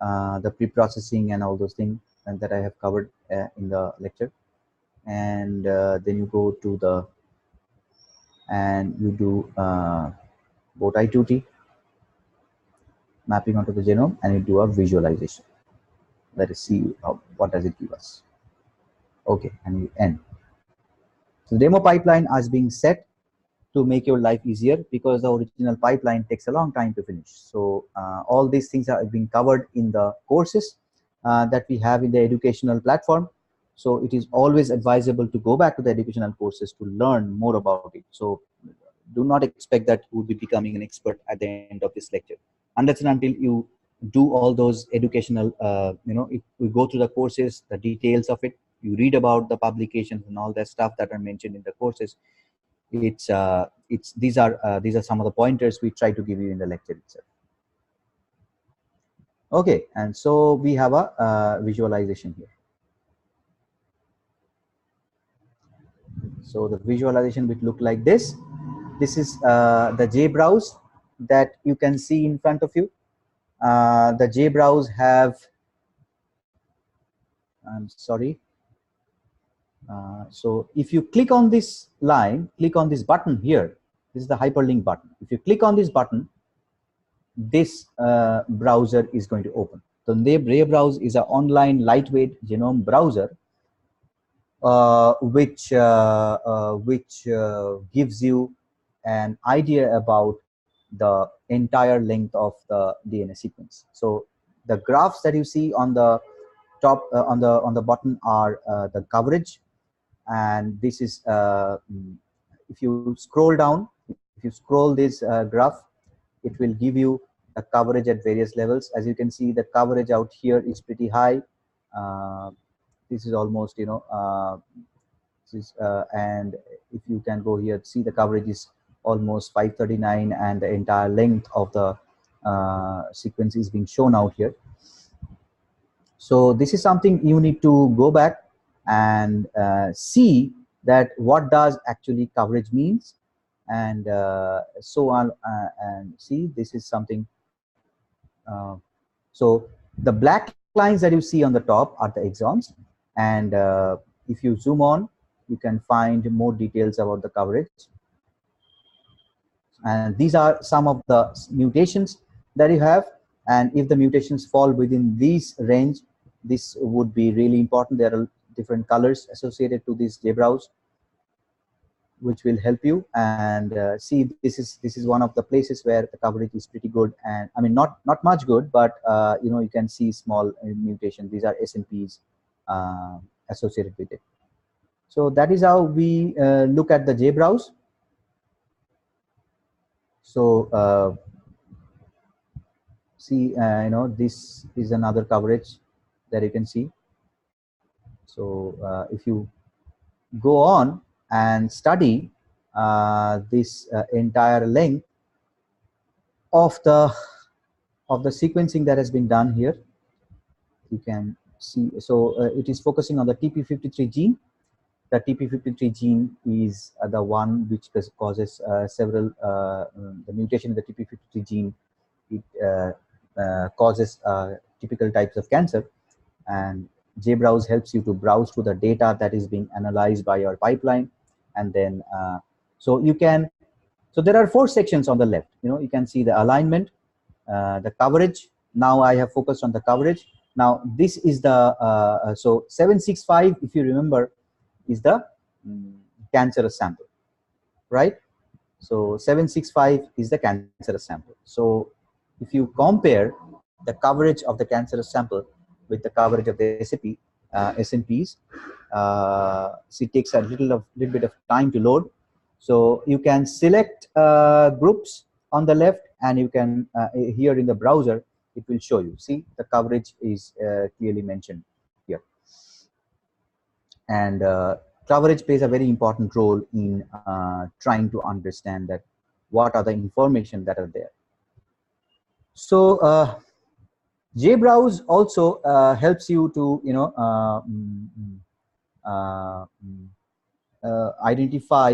the pre-processing and all those things and that I have covered in the lecture. And then you go to the, and you do bow tie 2T, mapping onto the genome, and you do a visualization. Let us see what does it give us. Okay, and you end. So the demo pipeline is being set to make your life easier, because the original pipeline takes a long time to finish. So all these things are being covered in the courses that we have in the educational platform. So it is always advisable to go back to the educational courses to learn more about it. So do not expect that you will be becoming an expert at the end of this lecture, unless and until you do all those educational, if we go through the courses, the details of it, you read about the publications and all that stuff that are mentioned in the courses. These are some of the pointers we try to give you in the lecture itself. Okay, and so we have a visualization here. So the visualization would look like this. This is the JBrowse that you can see in front of you. The JBrowse have, I'm sorry. So if you click on this line, click on this button here. This is the hyperlink button. If you click on this button, this browser is going to open. So the JBrowse is an online lightweight genome browser, which gives you an idea about the entire length of the DNA sequence. So the graphs that you see on the top, on the bottom, are the coverage, and this is if you scroll down, if you scroll this graph, it will give you the coverage at various levels. As you can see, the coverage out here is pretty high. This is almost, and if you can go here, see the coverage is almost 539, and the entire length of the sequence is being shown out here. So this is something you need to go back and see that what does actually coverage means, and so on, and see, this is something. So the black lines that you see on the top are the exons, and if you zoom on, you can find more details about the coverage. And these are some of the mutations that you have, and if the mutations fall within this range, this would be really important. There are different colors associated to this JBrowse, which will help you. And see, this is one of the places where the coverage is pretty good, and I mean not much good, but you can see small mutations. These are SNPs associated with it. So that is how we look at the JBrowse. So see, this is another coverage that you can see. So if you go on and study this entire length of the sequencing that has been done here, you can see. So it is focusing on the TP53 gene. The TP53 gene is the one which causes several the mutation in the TP53 gene. It causes typical types of cancer, and JBrowse helps you to browse through the data that is being analyzed by your pipeline, and then so you can. So there are 4 sections on the left. You can see the alignment, the coverage. Now I have focused on the coverage. Now this is the so 765, if you remember, is the cancerous sample, right? So 765 is the cancerous sample. So if you compare the coverage of the cancerous sample with the coverage of the SNPs, so it takes a little bit of time to load. So you can select groups on the left, and you can here in the browser it will show you. See, the coverage is clearly mentioned here, and coverage plays a very important role in trying to understand that what are the information that are there. So JBrowse also helps you to identify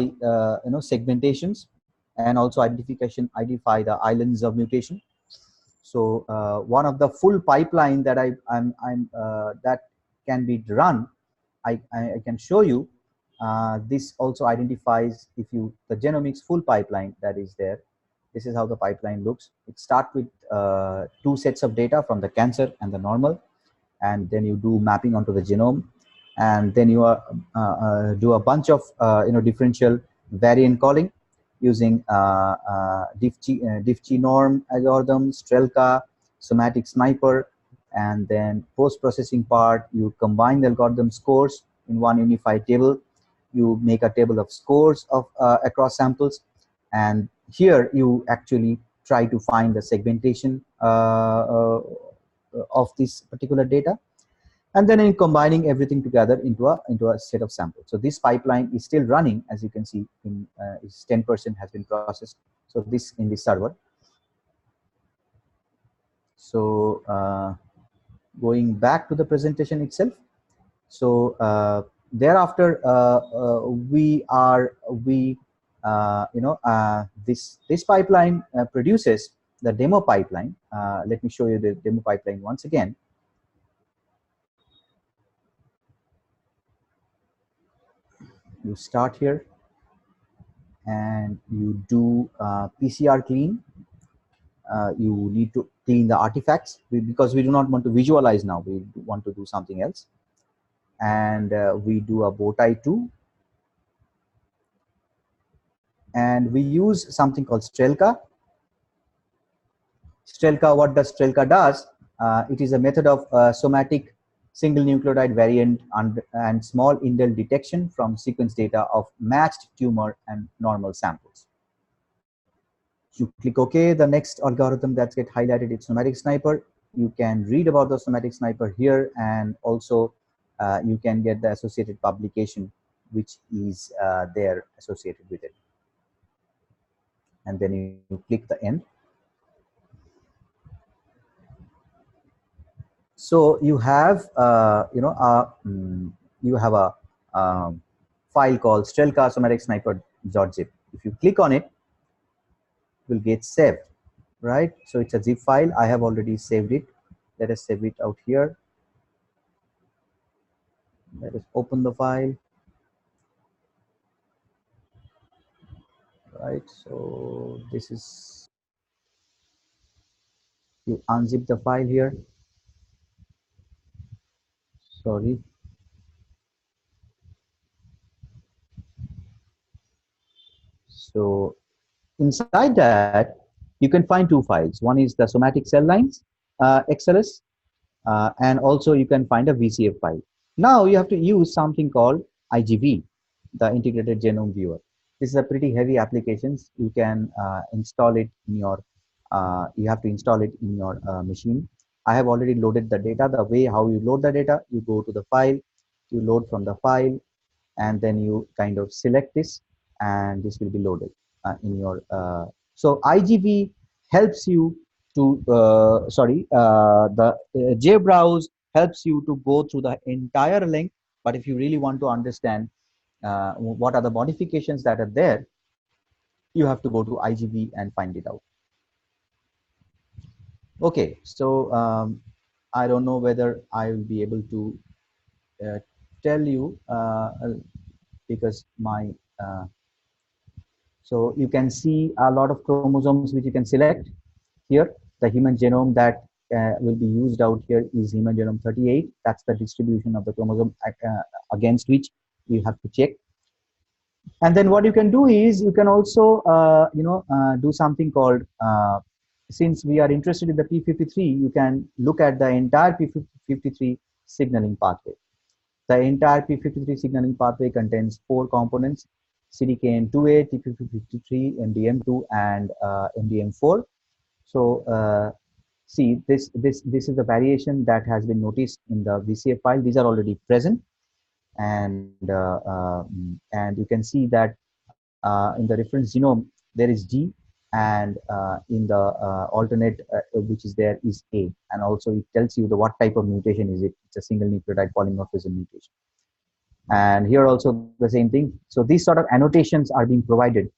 segmentations, and also identify the islands of mutation. So one of the full pipeline that that can be run, I can show you. This also identifies the genomics full pipeline that is there. This is how the pipeline looks. It starts with 2 sets of data from the cancer and the normal, and then you do mapping onto the genome, and then you do a bunch of differential variant calling using diffgenome algorithm, Strelka, somatic sniper, and then post-processing part, you combine the algorithm scores in one unified table. You make a table of scores of across samples, and here you actually try to find the segmentation of this particular data, and then in combining everything together into a set of samples. So this pipeline is still running, as you can see. In is 10% has been processed. So this in the server. So going back to the presentation itself. So Thereafter, this pipeline produces the demo pipeline. Let me show you the demo pipeline once again. You start here and you do PCR clean. You need to clean the artifacts because we do not want to visualize now. We want to do something else. And we do a bow tie too. And we use something called Strelka. Strelka, what does Strelka does? It is a method of somatic single nucleotide variant and small indel detection from sequence data of matched tumor and normal samples. You click OK. The next algorithm that's get highlighted is somatic sniper. You can read about the somatic sniper here, and also you can get the associated publication which is there associated with it. And then you click the end. So you have you have a file called Strelka somatic sniper.zip. If you click on it, will get saved, right? So it's a zip file. I have already saved it. Let us save it out here. Let us open the file. Right, so this is, you unzip the file here. Sorry. So inside that, you can find two files. One is the somatic cell lines, XLS, and also you can find a VCF file. Now you have to use something called IGV, the Integrated Genome Viewer. This is a pretty heavy application. You can install it in your, you have to install it in your machine. I have already loaded the data. The way how you load the data, you go to the file, you load from the file, and then you kind of select this, and this will be loaded in your. So IGV helps you to the JBrowse helps you to go through the entire link. But if you really want to understand what are the modifications that are there, you have to go to IGV and find it out. Okay, so I don't know whether I will be able to tell you because my so you can see a lot of chromosomes which you can select here. The human genome that will be used out here is human genome 38. That's the distribution of the chromosome against which you have to check. And then what you can do is you can also do something called since we are interested in the p53, you can look at the entire p53 signaling pathway. The entire p53 signaling pathway contains 4 components: CDKN2A, TP53, MDM2, and MDM4. So see, this is the variation that has been noticed in the VCF file. These are already present, and you can see that in the reference genome there is G, and in the alternate which is there is A, and also it tells you the what type of mutation is it. It's a single nucleotide polymorphism mutation. And here also the same thing. So these sort of annotations are being provided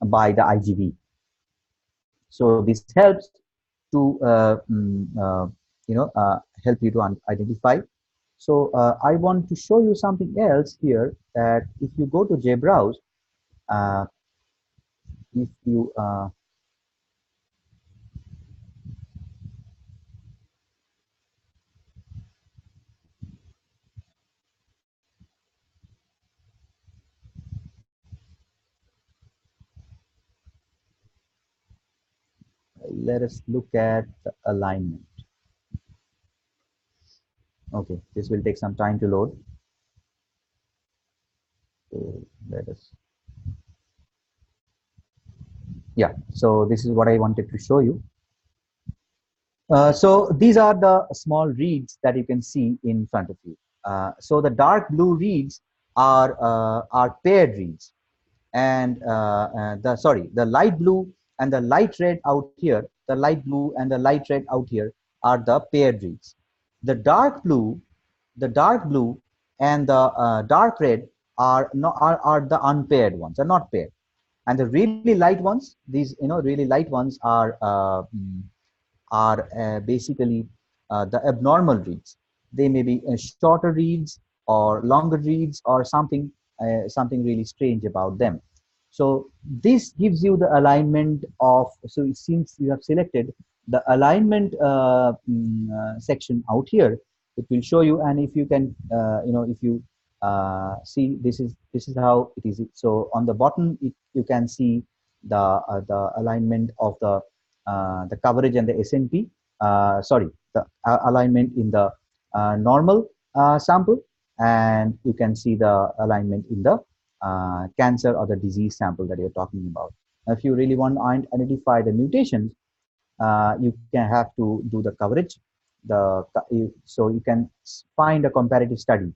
by the IGV. So this helps to help you to identify. So I want to show you something else here, that if you go to JBrowse, if you let us look at the alignment. Okay, this will take some time to load. So let us, yeah, so this is what I wanted to show you. So these are the small reads that you can see in front of you. So the dark blue reads are paired reads, and the light blue and the light red out here, the light blue and the light red out here are the paired reads. The dark blue and the dark red are not are the unpaired ones, are not paired. And the really light ones, these really light ones are basically the abnormal reads. They may be shorter reads or longer reads or something really strange about them. So this gives you the alignment of, so it seems you have selected the alignment section out here. It will show you, and if you can, if you see, this is how it is. So on the bottom, you can see the alignment of the coverage and the SNP. Sorry, the alignment in the normal sample, and you can see the alignment in the cancer or the disease sample that you're talking about. If you really want to identify the mutations, you can have to do the coverage. So you can find a comparative study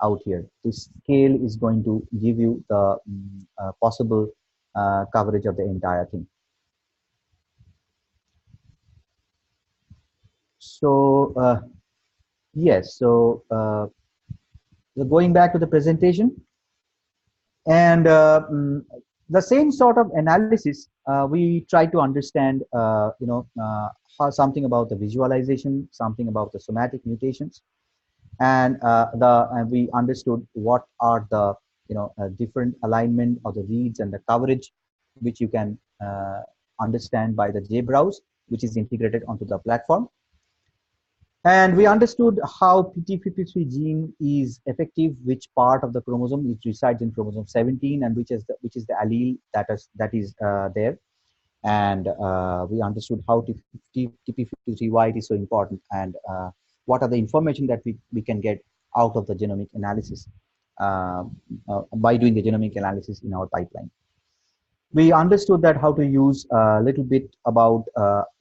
out here. This scale is going to give you the possible coverage of the entire thing. So yes, so going back to the presentation, and the same sort of analysis, we try to understand, how something about the visualization, something about the somatic mutations, and we understood what are the different alignment of the reads and the coverage, which you can understand by the JBrowse, which is integrated onto the platform. And we understood how PT53 gene is effective, which part of the chromosome it resides in chromosome 17, and which is the allele that is there. And we understood how TP53 why it is so important, and what are the information that we can get out of the genomic analysis by doing the genomic analysis in our pipeline. We understood that how to use a little bit about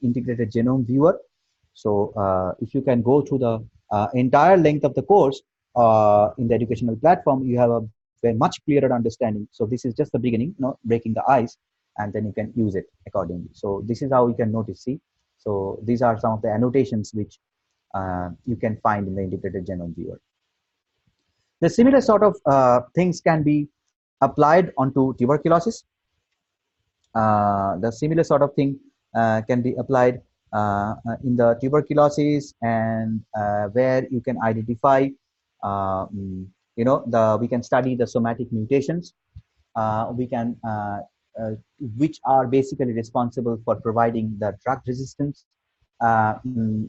integrated genome viewer. So if you can go through the entire length of the course in the educational platform, you have a very much clearer understanding. So this is just the beginning, breaking the ice, and then you can use it accordingly. So this is how you can notice. See, so these are some of the annotations which you can find in the integrated genome viewer. The similar sort of things can be applied onto tuberculosis. The similar sort of thing can be applied in the tuberculosis, and where you can identify, we can study the somatic mutations. We can which are basically responsible for providing the drug resistance,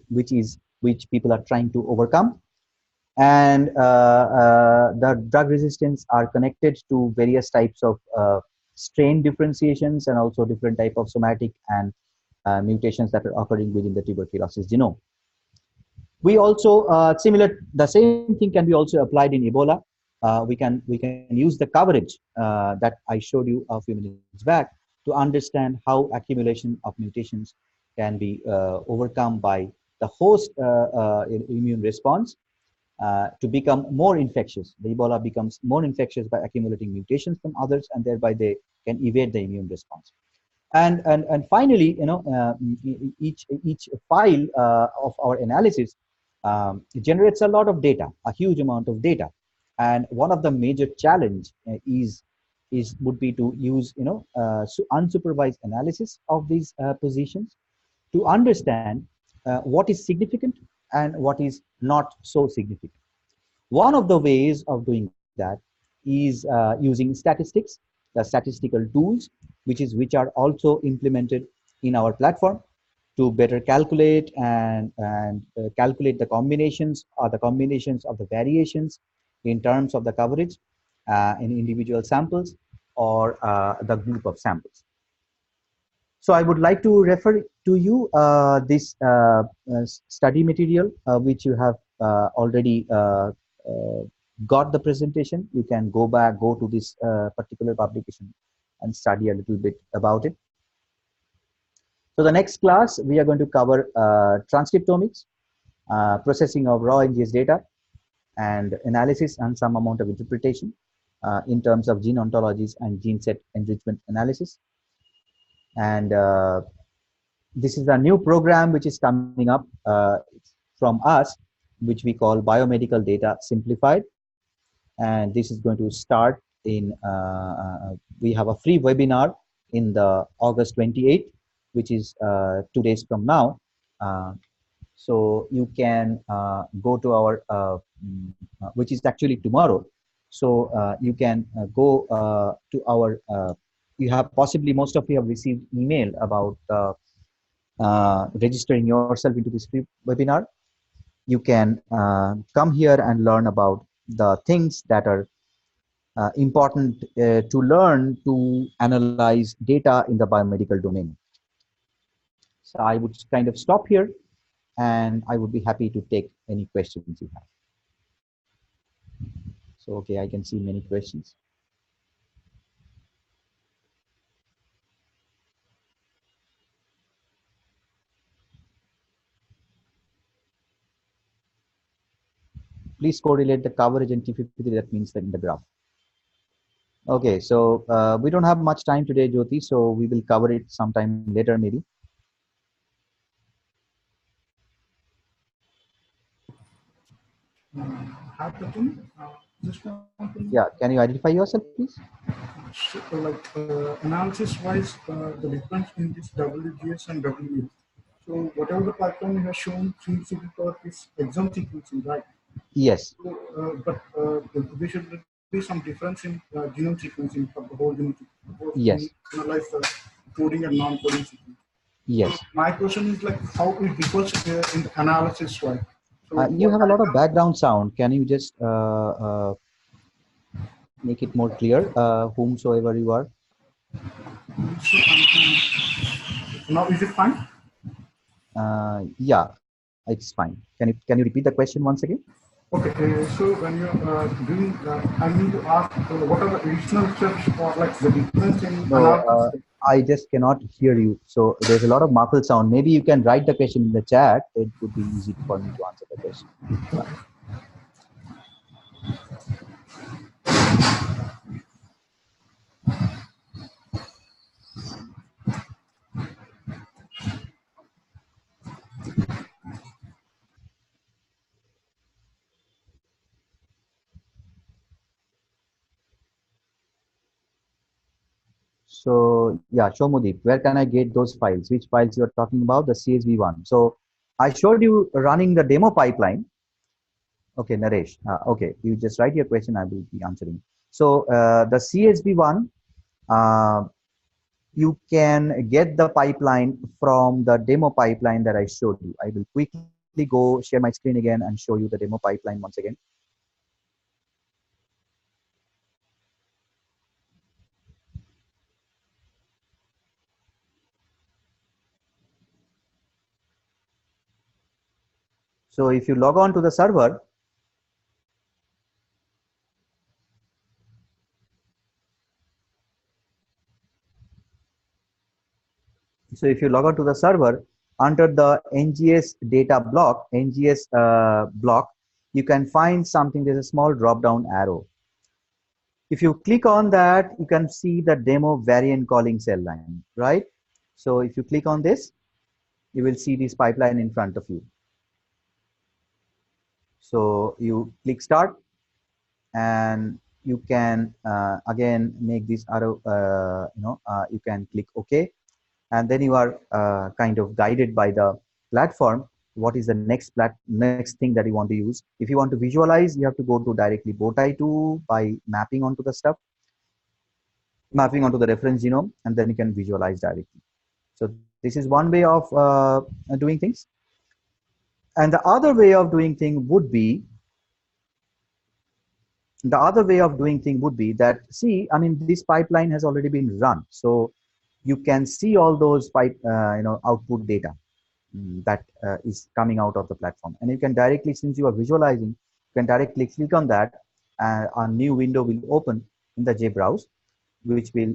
which people are trying to overcome. And the drug resistance are connected to various types of strain differentiations, and also different type of somatic and mutations that are occurring within the tuberculosis genome. We also the same thing can be also applied in Ebola. We can use the coverage that I showed you a few minutes back to understand how accumulation of mutations can be overcome by the host immune response to become more infectious. The Ebola becomes more infectious by accumulating mutations from others, and thereby they can evade the immune response. And finally, each file of our analysis generates a lot of data, a huge amount of data. And one of the major challenge would be to use unsupervised analysis of these positions to understand what is significant and what is not so significant. One of the ways of doing that is using statistics, the statistical tools, which are also implemented in our platform to better calculate and calculate the combinations of the variations in terms of the coverage in individual samples or the group of samples. So I would like to refer to you this study material, which you have already got the presentation. You can go to this particular publication and study a little bit about it. So the next class, we are going to cover transcriptomics, processing of raw NGS data, and analysis and some amount of interpretation in terms of gene ontologies and gene set enrichment analysis. And this is a new program which is coming up from us, which we call Biomedical Data Simplified. and this is going to start in, we have a free webinar in the August 28th, which is 2 days from now. So you can go to our, which is actually tomorrow. So you can go to our, you have possibly, most of you have received email about registering yourself into this free webinar. You can come here and learn about the things that are important to learn to analyze data in the biomedical domain. So I would kind of stop here, and I would be happy to take any questions you have. So, okay, I can see many questions. Please correlate the coverage and T53, that means that in the graph. Okay, so we don't have much time today, Jyoti, so we will cover it sometime later maybe. Hi, Pratim. Just want to know, Yeah, can you identify yourself, please? analysis-wise, the difference in this WGS and WES. So whatever the platform you have shown seems to be for this exome sequencing, right? Yes, So, there should be some difference in genome sequencing of the whole genome sequence. Suppose we need yes, to analyze the coding and non-coding sequence. So yes. my question is like how it differs in the analysis, right? So You what have a lot of background sound. Can you just make it more clear, whomsoever you are? now is it fine? Yeah, it's fine. Can you repeat the question once again? Okay, so when you're doing, I need to ask what are the additional steps or like the difference in No, analysis? I just cannot hear you. So there's a lot of muffled sound. Maybe you can write the question in the chat. It would be easy for me to answer the question. Yeah. So yeah, Shomudip, where can I get those files? Which files you're talking about? The CSV one. So I showed you running the demo pipeline. Okay, Naresh. Okay, you just write your question. I will be answering. So the CSV one, uh, you can get the pipeline from the demo pipeline that I showed you. I will quickly go share my screen again and show you the demo pipeline once again. So if you log on to the server, so if you log on to the server, under the NGS data block, NGS block, you can find something. There's a small drop down arrow. If you click on that, you can see the demo variant calling cell line, right? So if you click on this, you will see this pipeline in front of you. So you click start, and you can again make this arrow, you can click OK, and then you are kind of guided by the platform. What is the next thing that you want to use? If you want to visualize, you have to go to directly bowtie 2 by mapping onto the stuff, mapping onto the reference genome, and then you can visualize directly. So this is one way of doing things. And the other way of doing thing would be, that, see, I mean, this pipeline has already been run, so you can see all those output data that is coming out of the platform, and you can directly, since you are visualizing, you can directly click on that, and a new window will open in the JBrowse, which will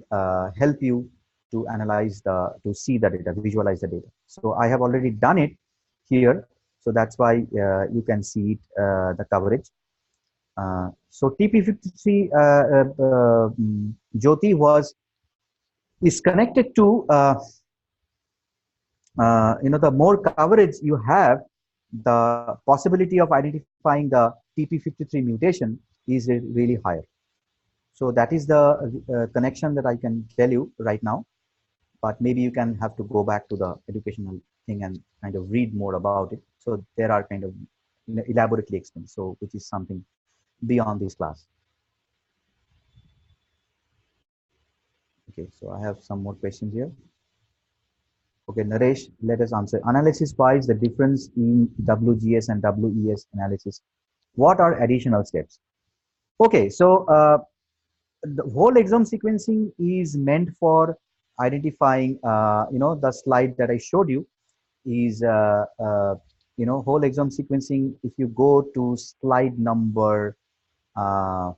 help you to analyze to see the data, visualize the data. So I have already done it here, so that's why you can see it, the coverage. So TP53 Jyoti is connected to the more coverage you have, the possibility of identifying the TP53 mutation is really higher. So that is the connection that I can tell you right now. But maybe you can have to go back to the educational thing and kind of read more about it. So there are kind of elaborately explained. So which is something beyond this class. Okay, so I have some more questions here. Okay, Naresh, let us answer. Analysis wise, the difference in WGS and WES analysis. What are additional steps? Okay, so the whole exome sequencing is meant for identifying, the slide that I showed you is, whole exome sequencing. If you go to slide number, uh,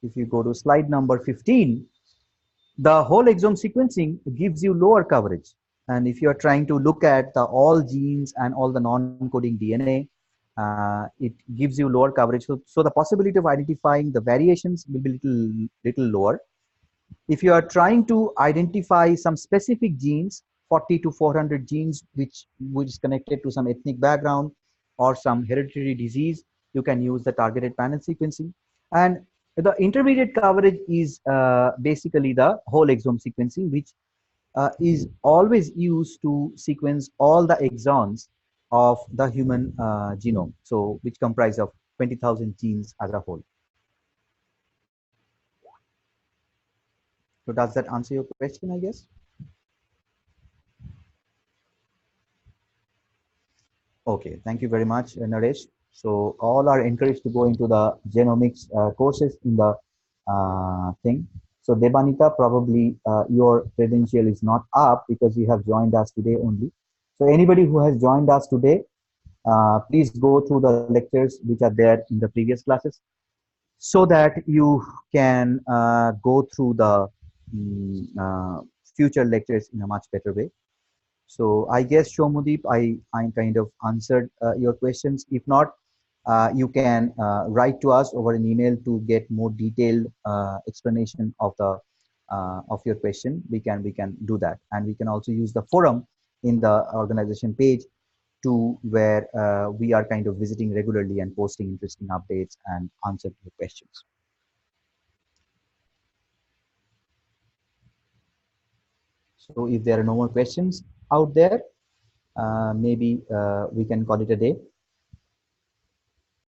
if you go to slide number 15, the whole exome sequencing gives you lower coverage. And if you are trying to look at the all genes and all the non-coding DNA, it gives you lower coverage. So the possibility of identifying the variations will be little lower. If you are trying to identify some specific genes, 40 to 400 genes, which is connected to some ethnic background or some hereditary disease, you can use the targeted panel sequencing. And the intermediate coverage is basically the whole exome sequencing, which is always used to sequence all the exons of the human genome, so which comprise of 20,000 genes as a whole. So does that answer your question, I guess? Okay, thank you very much, Naresh. So all are encouraged to go into the genomics courses in the thing. So Debanita, probably your credential is not up because you have joined us today only. So anybody who has joined us today, please go through the lectures which are there in the previous classes so that you can go through the future lectures in a much better way. So I guess Shomudeep, I kind of answered your questions. If not, you can write to us over an email to get more detailed explanation of your question. We can do that, and we can also use the forum in the organization page to where we are kind of visiting regularly and posting interesting updates and answer your questions. So if there are no more questions out there, maybe we can call it a day.